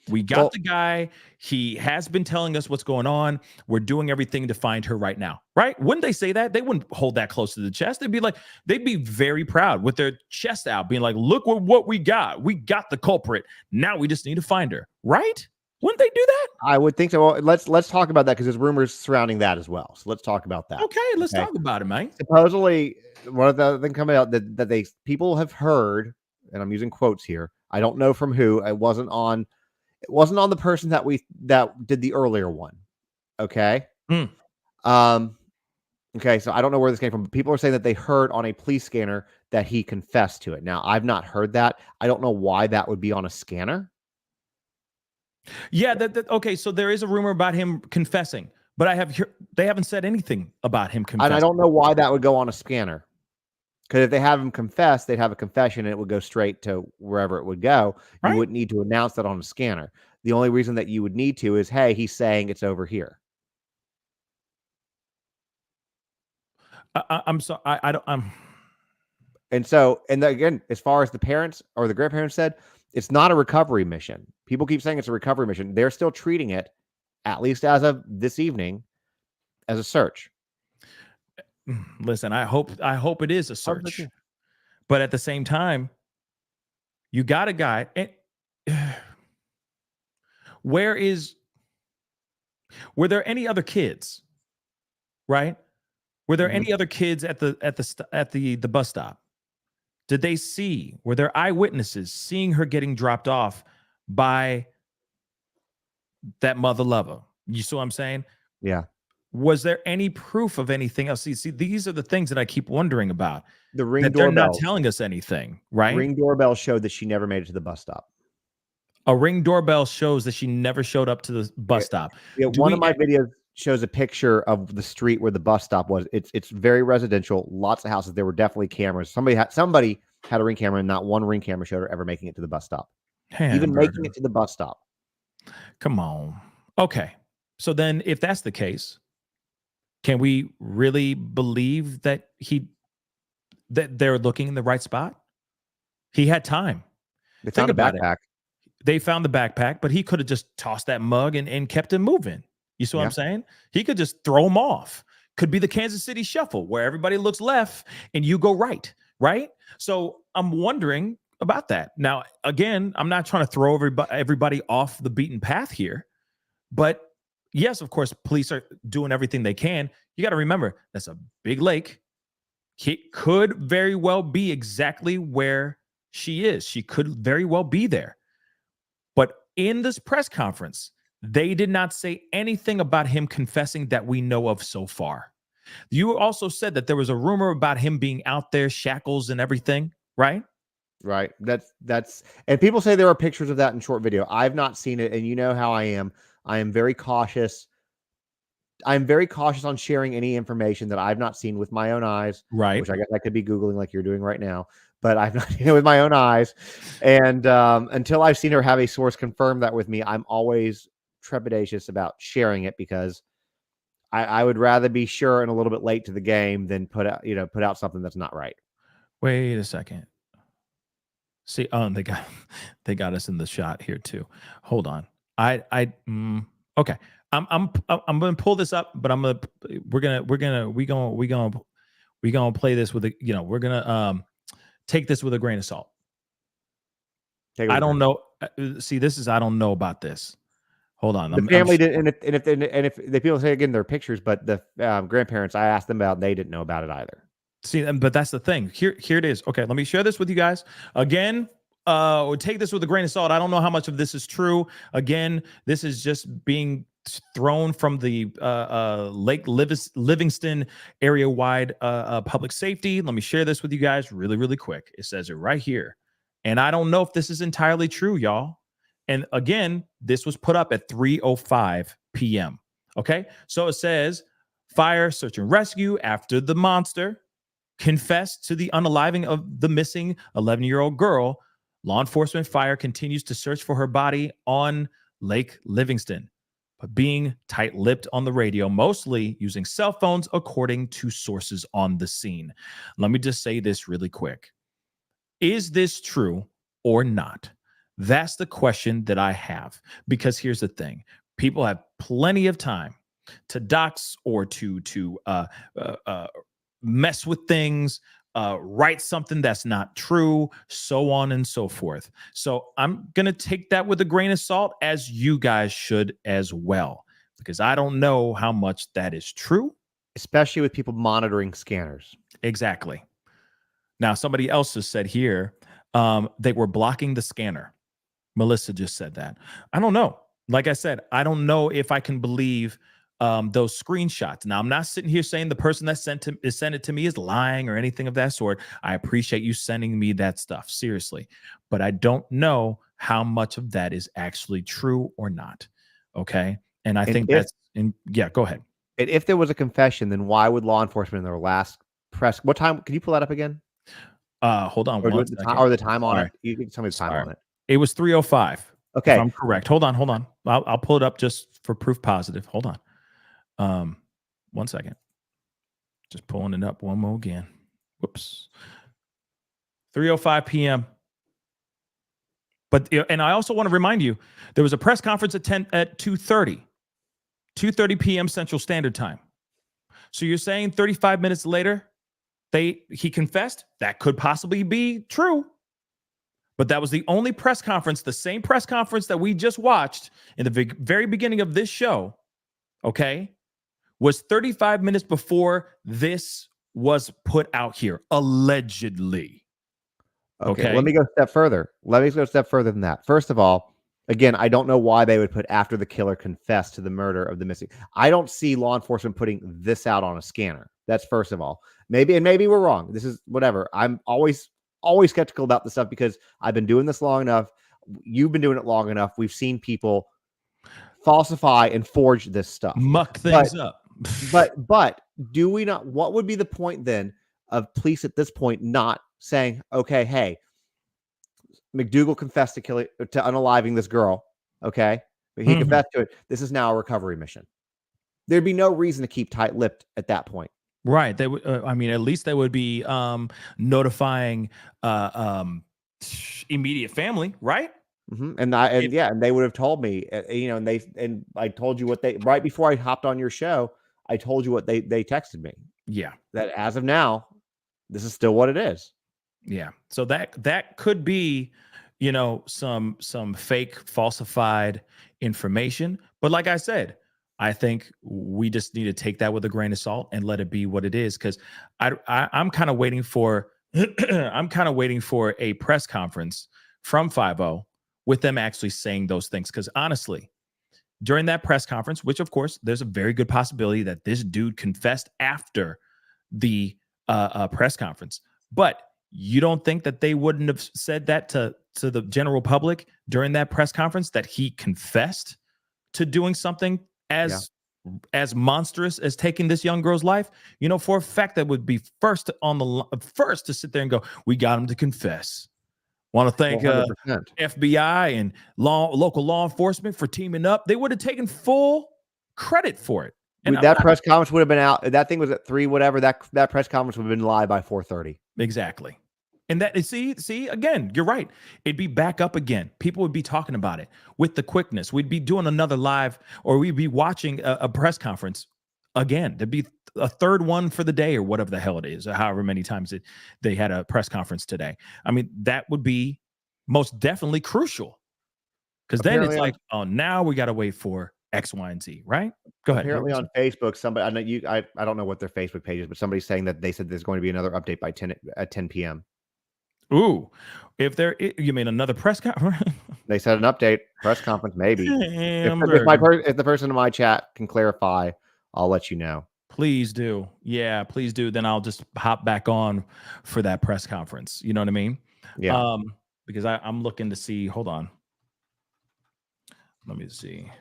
We got the guy. He has been telling us what's going on. We're doing everything to find her right now. Right? Wouldn't they say that? They wouldn't hold that close to the chest. They'd be very proud with their chest out, being like, look what we got. We got the culprit. Now we just need to find her. Right? Wouldn't they do that? I would think so. Well, let's talk about that because there's rumors surrounding that as well. So let's talk about that. Okay, let's talk about it, man. Supposedly, one of the other things coming out that people have heard, and I'm using quotes here. I don't know from who. It wasn't on the person that did the earlier one. Okay. Okay. So I don't know where this came from, but people are saying that they heard on a police scanner that he confessed to it. Now, I've not heard that. I don't know why that would be on a scanner. Yeah. Okay. So there is a rumor about him confessing, but they haven't said anything about him confessing. And I don't know why that would go on a scanner. Because if they have him confess, they'd have a confession and it would go straight to wherever it would go. You wouldn't need to announce that on a scanner. The only reason that you would need to is, hey, he's saying it's over here. I'm sorry. I don't. And again, as far as the parents or the grandparents said, it's not a recovery mission. People keep saying it's a recovery mission. They're still treating it, at least as of this evening, as a search. Listen, I hope it is a search, but at the same time, you got a guy. Were there any other kids? Right? Were there any other kids at the bus stop? Did they see? Were there eyewitnesses seeing her getting dropped off by that mother lover? You see what I'm saying? Yeah. Was there any proof of anything else? See, these are the things that I keep wondering about. The ring that doorbell. They're not telling us anything, right? Ring doorbell showed that she never made it to the bus stop. A ring doorbell shows that she never showed up to the bus stop. Yeah, one of my videos shows a picture of the street where the bus stop was. It's very residential, lots of houses. There were definitely cameras. Somebody had a ring camera, and not one ring camera showed her ever making it to the bus stop. Even making it to the bus stop. Come on. Okay. So then if that's the case, can we really believe that they're looking in the right spot? He had time. They found a backpack. They found the backpack, but he could have just tossed that mug and kept it moving. You see what I'm saying? He could just throw him off. Could be the Kansas City shuffle where everybody looks left and you go right, right? So I'm wondering about that. Now, again, I'm not trying to throw everybody off the beaten path here, but yes, of course, police are doing everything they can. You got to remember, that's a big lake. It could very well be exactly where she is. She could very well be there. But in this press conference, they did not say anything about him confessing that we know of so far. You also said that there was a rumor about him being out there, shackles and everything, right? Right. That's and people say there are pictures of that in short video. I've not seen it, and you know how I am. I am very cautious. I'm very cautious on sharing any information that I've not seen with my own eyes. Right. Which I guess I could be Googling like you're doing right now, but I've not seen it with my own eyes. And until I've seen her have a source confirm that with me, I'm always trepidatious about sharing it because I would rather be sure and a little bit late to the game than put out something that's not right. Wait a second. See, they got us in the shot here too. Hold on. Okay. I'm gonna pull this up, but we're gonna play this with we're gonna take this with a grain of salt. I don't know. See, I don't know about this. Hold on. The family did, and if the people say again their pictures, but the grandparents, I asked them about, and they didn't know about it either. See, but that's the thing. Here it is. Okay, let me share this with you guys. Again, take this with a grain of salt. I don't know how much of this is true. Again, this is just being thrown from the Lake Livingston area-wide public safety. Let me share this with you guys really, really quick. It says it right here. And I don't know if this is entirely true, y'all. And again, this was put up at 3:05 p.m. Okay, so it says fire, search and rescue after the monster confessed to the unaliving of the missing 11-year-old girl. Law enforcement fire continues to search for her body on Lake Livingston, but being tight-lipped on the radio, mostly using cell phones, according to sources on the scene. Let me just say this really quick. Is this true or not? That's the question that I have, because here's the thing. People have plenty of time to dox or to mess with things, write something that's not true, so on and so forth. So I'm going to take that with a grain of salt, as you guys should as well, because I don't know how much that is true. Especially with people monitoring scanners. Exactly. Now, somebody else has said here they were blocking the scanner. Melissa just said that. I don't know. Like I said, I don't know if I can believe those screenshots. Now, I'm not sitting here saying the person that sent it to me is lying or anything of that sort. I appreciate you sending me that stuff, seriously. But I don't know how much of that is actually true or not. Okay. And I think yeah, go ahead. And if there was a confession, then why would law enforcement in their last press? What time? Can you pull that up again? Hold on. Or the time on it. You can tell me the time on it. It was 3:05. Okay. If I'm correct. Hold on. I'll pull it up just for proof positive. Hold on. 1 second. Just pulling it up one more again. Whoops. 3:05 p.m. But and I also want to remind you, there was a press conference at 2:30 p.m. Central Standard Time. So you're saying 35 minutes later, he confessed? That could possibly be true. But that was the only press conference, the same press conference that we just watched in the very beginning of this show, okay, was 35 minutes before this was put out here, allegedly. Okay. Let me go a step further. Than that. First of all, again, I don't know why they would put after the killer confessed to the murder of the missing. I don't see law enforcement putting this out on a scanner. That's first of all. Maybe we're wrong. This is whatever. I'm always skeptical about this stuff because I've been doing this long enough. You've been doing it long enough. We've seen people falsify and forge this stuff. Muck things up. But do we not? What would be the point then of police at this point not saying, okay, hey, McDougal confessed to unaliving this girl. Okay. But he confessed to it. This is now a recovery mission. There'd be no reason to keep tight-lipped at that point. Right. They would. I mean, at least they would be notifying immediate family, right? Mm-hmm. And they would have told me, and I told you what right before I hopped on your show, I told you what they texted me. Yeah. That as of now, this is still what it is. Yeah. So that could be, some fake falsified information. But like I said, I think we just need to take that with a grain of salt and let it be what it is. Because I'm kind of waiting for a press conference from 5-0 with them actually saying those things. Because honestly, during that press conference, which of course there's a very good possibility that this dude confessed after the press conference, but you don't think that they wouldn't have said that to the general public during that press conference, that he confessed to doing something as monstrous as taking this young girl's life? For a fact, that would be first to sit there and go, we got him to confess. Want to thank FBI and local law enforcement for teaming up. They would have taken full credit for it. And that press conference would have been out. That thing was at 3, whatever. That press conference would have been live by 4:30. Exactly. And that see again, you're right. It'd be back up again. People would be talking about it with the quickness. We'd be doing another live, or we'd be watching a press conference again. There'd be a third one for the day, or whatever the hell it is, or however many times they had a press conference today. I mean, that would be most definitely crucial. Because then it's Apparently on like, oh, now we got to wait for X, Y, and Z, right? Go ahead. apparently on Facebook, somebody I know I don't know what their Facebook page is, but somebody's saying that they said there's going to be another update by 10 p.m. Ooh, if you mean another press conference? They said an update, press conference, maybe. If Hamburger. if the person in my chat can clarify, I'll let you know. Please do. Yeah, please do. Then I'll just hop back on for that press conference. You know what I mean? Yeah. Because I'm looking to see. Hold on. Let me see.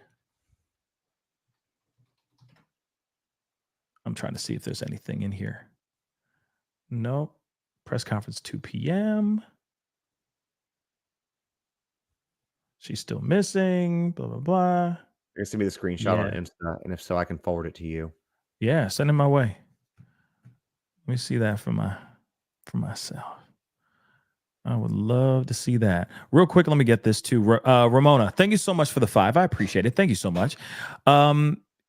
I'm trying to see if there's anything in here. Nope. Press conference 2 p.m. She's still missing. Blah blah blah. You're send me the screenshot on Yeah. Insta, and if so, I can forward it to you. Yeah, send it my way. Let me see that for myself. I would love to see that. Real quick, let me get this to Ramona. Thank you so much for the 5. I appreciate it. Thank you so much.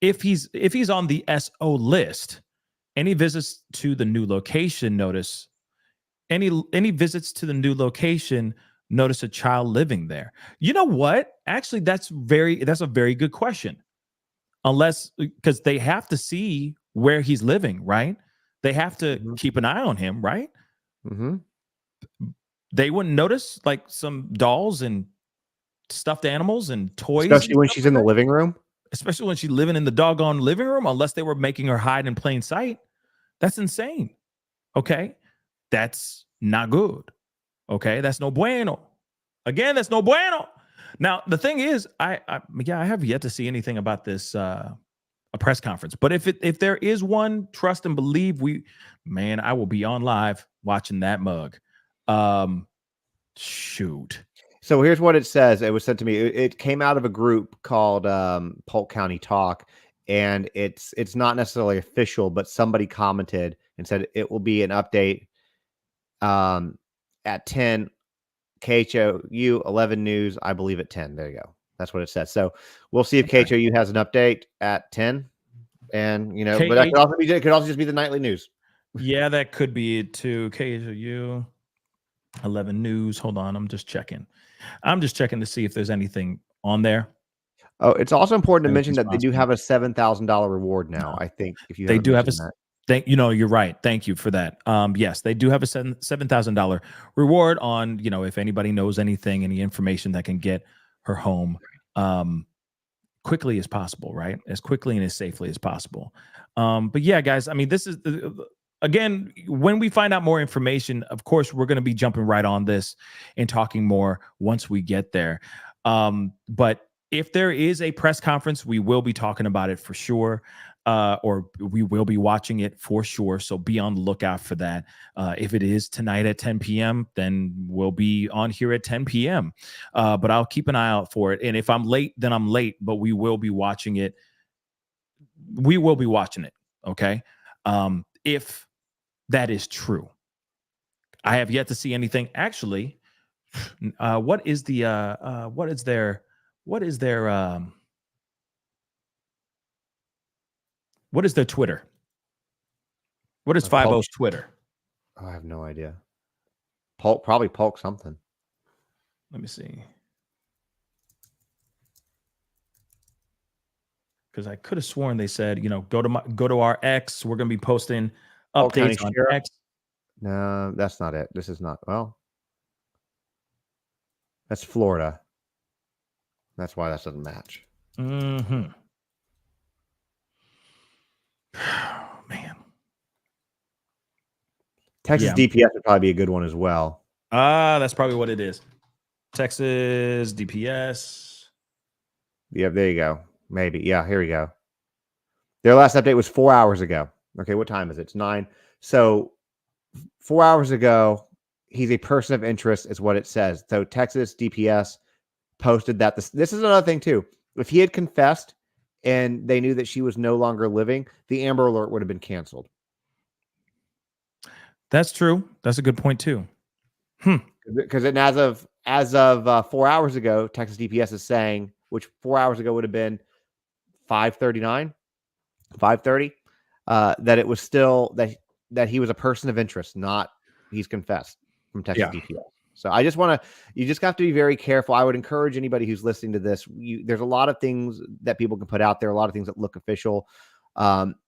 If he's on the SO list, any visits to the new location notice any visits to the new location notice a child living there. You know what? Actually, that's a very good question. Unless because they have to see where he's living, right? They have to keep an eye on him, right? Mm-hmm. They wouldn't notice like some dolls and stuffed animals and toys, Especially and when stuff she's like in the that. living room. Especially when she's living in the doggone living room, unless they were making her hide in plain sight. That's insane. Okay. That's not good. Okay. That's no bueno. Again, that's no bueno. Now, the thing is, I have yet to see anything about this a press conference. But if there is one, trust and believe I will be on live watching that mug. Shoot. So here's what it says. It was sent to me. It came out of a group called Polk County Talk, and it's not necessarily official, but somebody commented and said it will be an update at 10 KHOU 11 news, I believe at 10. There you go. That's what it says. So we'll see if KHOU has an update at 10. And but that could also just be the nightly news. Yeah, that could be it too. KHOU 11 news. Hold on, I'm just checking to see if there's anything on there. Oh, it's also important to mention that they do have a $7,000 reward now. I think if you they do have that. You're right. Thank you for that. Yes, they do have a $7,000 reward on, if anybody knows anything, any information that can get her home quickly as possible, right? As quickly and as safely as possible. But yeah, guys, I mean, this is again, when we find out more information, of course, we're going to be jumping right on this and talking more once we get there. But if there is a press conference, we will be talking about it for sure. Or we will be watching it for sure. So be on the lookout for that. If it is tonight at 10 p.m., then we'll be on here at 10 p.m. But I'll keep an eye out for it. And if I'm late, then I'm late, but we will be watching it. We will be watching it. Okay. If that is true, I have yet to see anything. Actually, what is their Twitter? What is 50's Twitter? Oh, I have no idea. Probably Polk something. Let me see. Because I could have sworn they said, go to our X. We're going to be posting updates on X. No, that's not it. This is not. Well, that's Florida. That's why that doesn't match. Mm-hmm. Man. Texas DPS would probably be a good one as well. That's probably what it is. Texas DPS. Yeah, there you go. Maybe. Yeah, here we go. Their last update was 4 hours ago. Okay, what time is it? It's 9. So 4 hours ago, he's a person of interest is what it says. So Texas DPS posted that. This is another thing too. If he had confessed and they knew that she was no longer living, the Amber Alert would have been canceled. That's true. That's a good point too. Because as of 4 hours ago, Texas DPS is saying, which 4 hours ago would have been 5:30, that it was still that he was a person of interest, not he's confessed from Texas DPS. So I just want to, you just have to be very careful. I would encourage anybody who's listening to this. There's a lot of things that people can put out there, a lot of things that look official.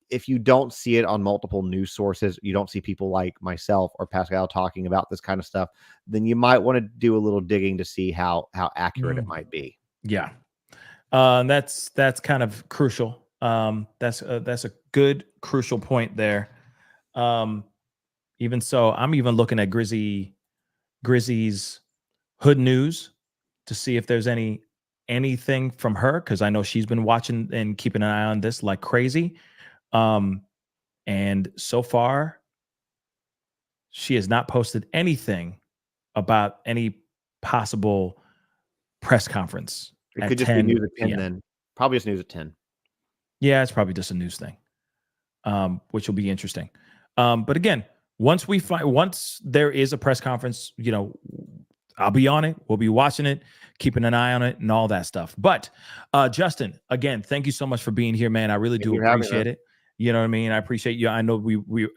If you don't see it on multiple news sources, you don't see people like myself or Pascal talking about this kind of stuff, then you might want to do a little digging to see how accurate it might be. Yeah. That's kind of crucial. That's a good crucial point there. Even so, I'm even looking at Grizzy's Hood News to see if there's anything from her, because I know she's been watching and keeping an eye on this like crazy. And so far, she has not posted anything about any possible press conference. It at could just be 10 news at 10 p.m. then. Probably just news at 10. Yeah, it's probably just a news thing, which will be interesting. But again, once there is a press conference, I'll be on it. We'll be watching it, keeping an eye on it, and all that stuff. But Justin, again, thank you so much for being here, man. I really do appreciate it. You know what I mean? I appreciate you. I know we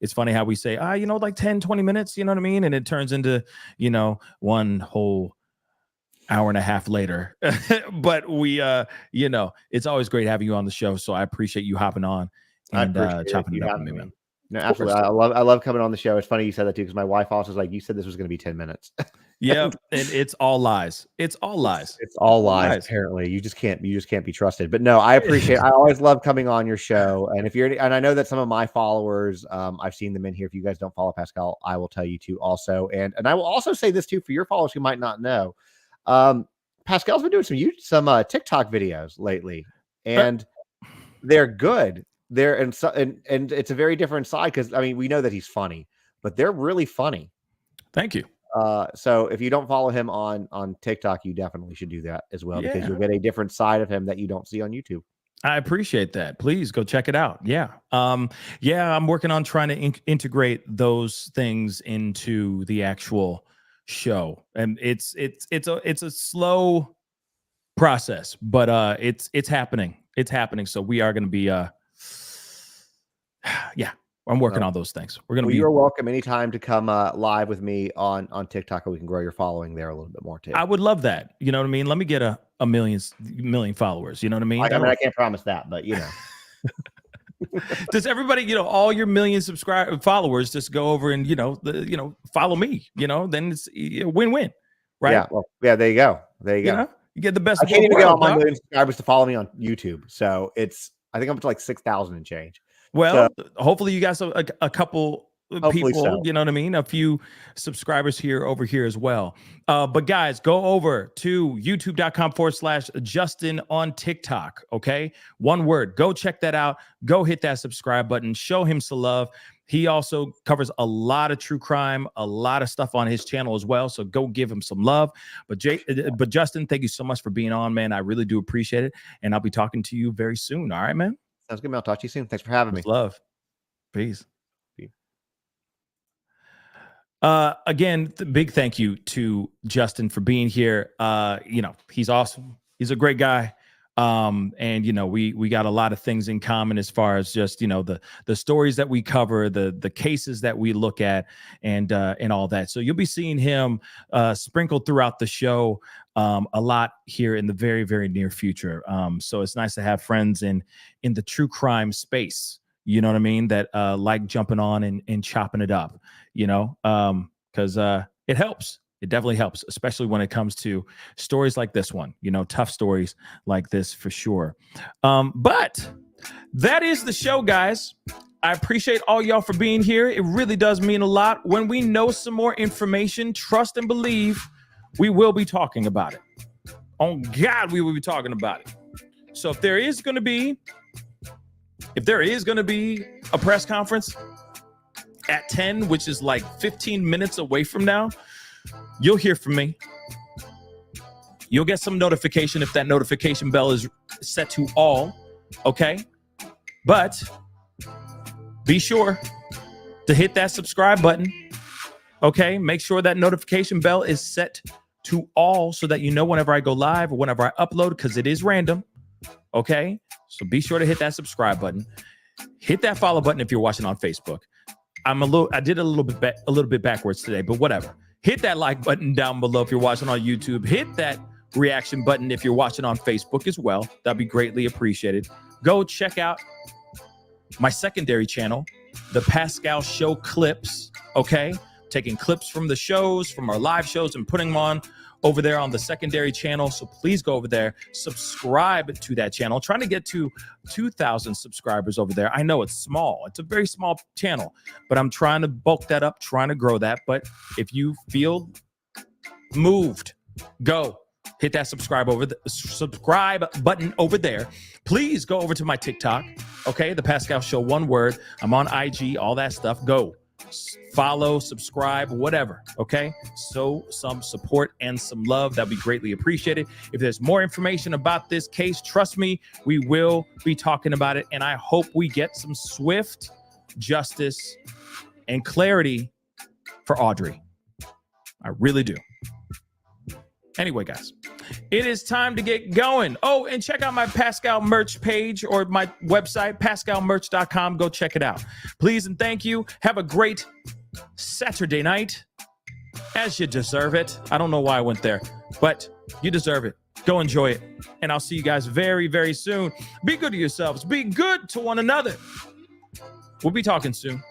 it's funny how we say, like 10, 20 minutes, you know what I mean? And it turns into, one whole hour and a half later. But we, it's always great having you on the show. So I appreciate you hopping on and chopping it up with me, man. No, absolutely. I love coming on the show. It's funny you said that too, because my wife also was like, you said this was going to be 10 minutes. Yeah, and it's all lies. It's all lies. It's all lies. Apparently, you just can't be trusted. But no, I appreciate. I always love coming on your show. And and I know that some of my followers, I've seen them in here. If you guys don't follow Pascal, I will tell you to also. And I will also say this too for your followers who might not know. Pascal's been doing some TikTok videos lately, and they're good. And it's a very different side, because I mean, we know that he's funny, but they're really funny. Thank you. So if you don't follow him on TikTok, you definitely should do that as well, because you'll get a different side of him that you don't see on YouTube. I appreciate that. Please go check it out. Yeah. I'm working on trying to integrate those things into the actual show, and it's a slow process, but it's happening. It's happening. So we are going to be I'm working on those things. We're going to be. You're welcome anytime to come live with me on TikTok, and we can grow your following there a little bit more too. I would love that. You know what I mean? Let me get a million followers. You know what I mean? I mean, I can't promise that, but Does everybody, all your million followers just go over and follow me? Then it's a win-win, right? Yeah. Well, yeah. There you go. You get the best. I can't even get all my million subscribers to follow me on YouTube, so I think I'm up to like 6,000 and change. Well, hopefully you got a couple people, so. You know what I mean? A few subscribers over here as well. But guys, go over to youtube.com/Justin on TikTok. Okay. One word, go check that out. Go hit that subscribe button, show him some love. He also covers a lot of true crime, a lot of stuff on his channel as well. So go give him some love. But Justin, thank you so much for being on, man. I really do appreciate it. And I'll be talking to you very soon. All right, man. Sounds good, man. I'll talk to you soon. Thanks for having me. Love. Peace. Again, big thank you to Justin for being here. He's awesome. He's a great guy. And we got a lot of things in common as far as just the stories that we cover, the cases that we look at, and all that. So you'll be seeing him sprinkled throughout the show a lot here in the very, very near future. So it's nice to have friends in the true crime space. You know what I mean? That like jumping on and chopping it up. Because it helps. It definitely helps, especially when it comes to stories like this one, tough stories like this for sure. But that is the show, guys. I appreciate all y'all for being here. It really does mean a lot. When we know some more information, trust and believe, we will be talking about it. On God, we will be talking about it. So if there is going to be a press conference at 10, which is like 15 minutes away from now, you'll hear from me. You'll get some notification if that notification bell is set to all, okay? But be sure to hit that subscribe button, okay? Make sure that notification bell is set to all so that you know whenever I go live or whenever I upload, because it is random, okay? So be sure to hit that subscribe button. Hit that follow button if you're watching on Facebook. I did a little bit backwards today, but whatever. Hit that like button down below if you're watching on YouTube. Hit that reaction button if you're watching on Facebook as well. That'd be greatly appreciated. Go check out my secondary channel, the Pascal Show Clips, okay? Taking clips from the shows, from our live shows, and putting them on over there on the secondary channel. So please go over there, subscribe to that channel. Trying to get to 2,000 subscribers over there. I know it's small. It's a very small channel, but I'm trying to bulk that up, trying to grow that. But if you feel moved, go hit that subscribe button over there. Please go over to my TikTok, okay? The Pascal Show, one word. I'm on IG, all that stuff. Go follow, subscribe, whatever, okay? So some support and some love, that'd be greatly appreciated. If there's more information about this case, trust me, we will be talking about it, and I hope we get some swift justice and clarity for Audrey. I really do. Anyway, guys, it is time to get going. Oh, and check out my Pascal merch page or my website, pascalmerch.com. Go check it out. Please and thank you. Have a great Saturday night, as you deserve it. I don't know why I went there, but you deserve it. Go enjoy it. And I'll see you guys very, very soon. Be good to yourselves. Be good to one another. We'll be talking soon.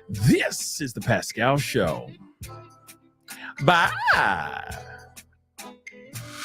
This is the Pascal Show. Bye.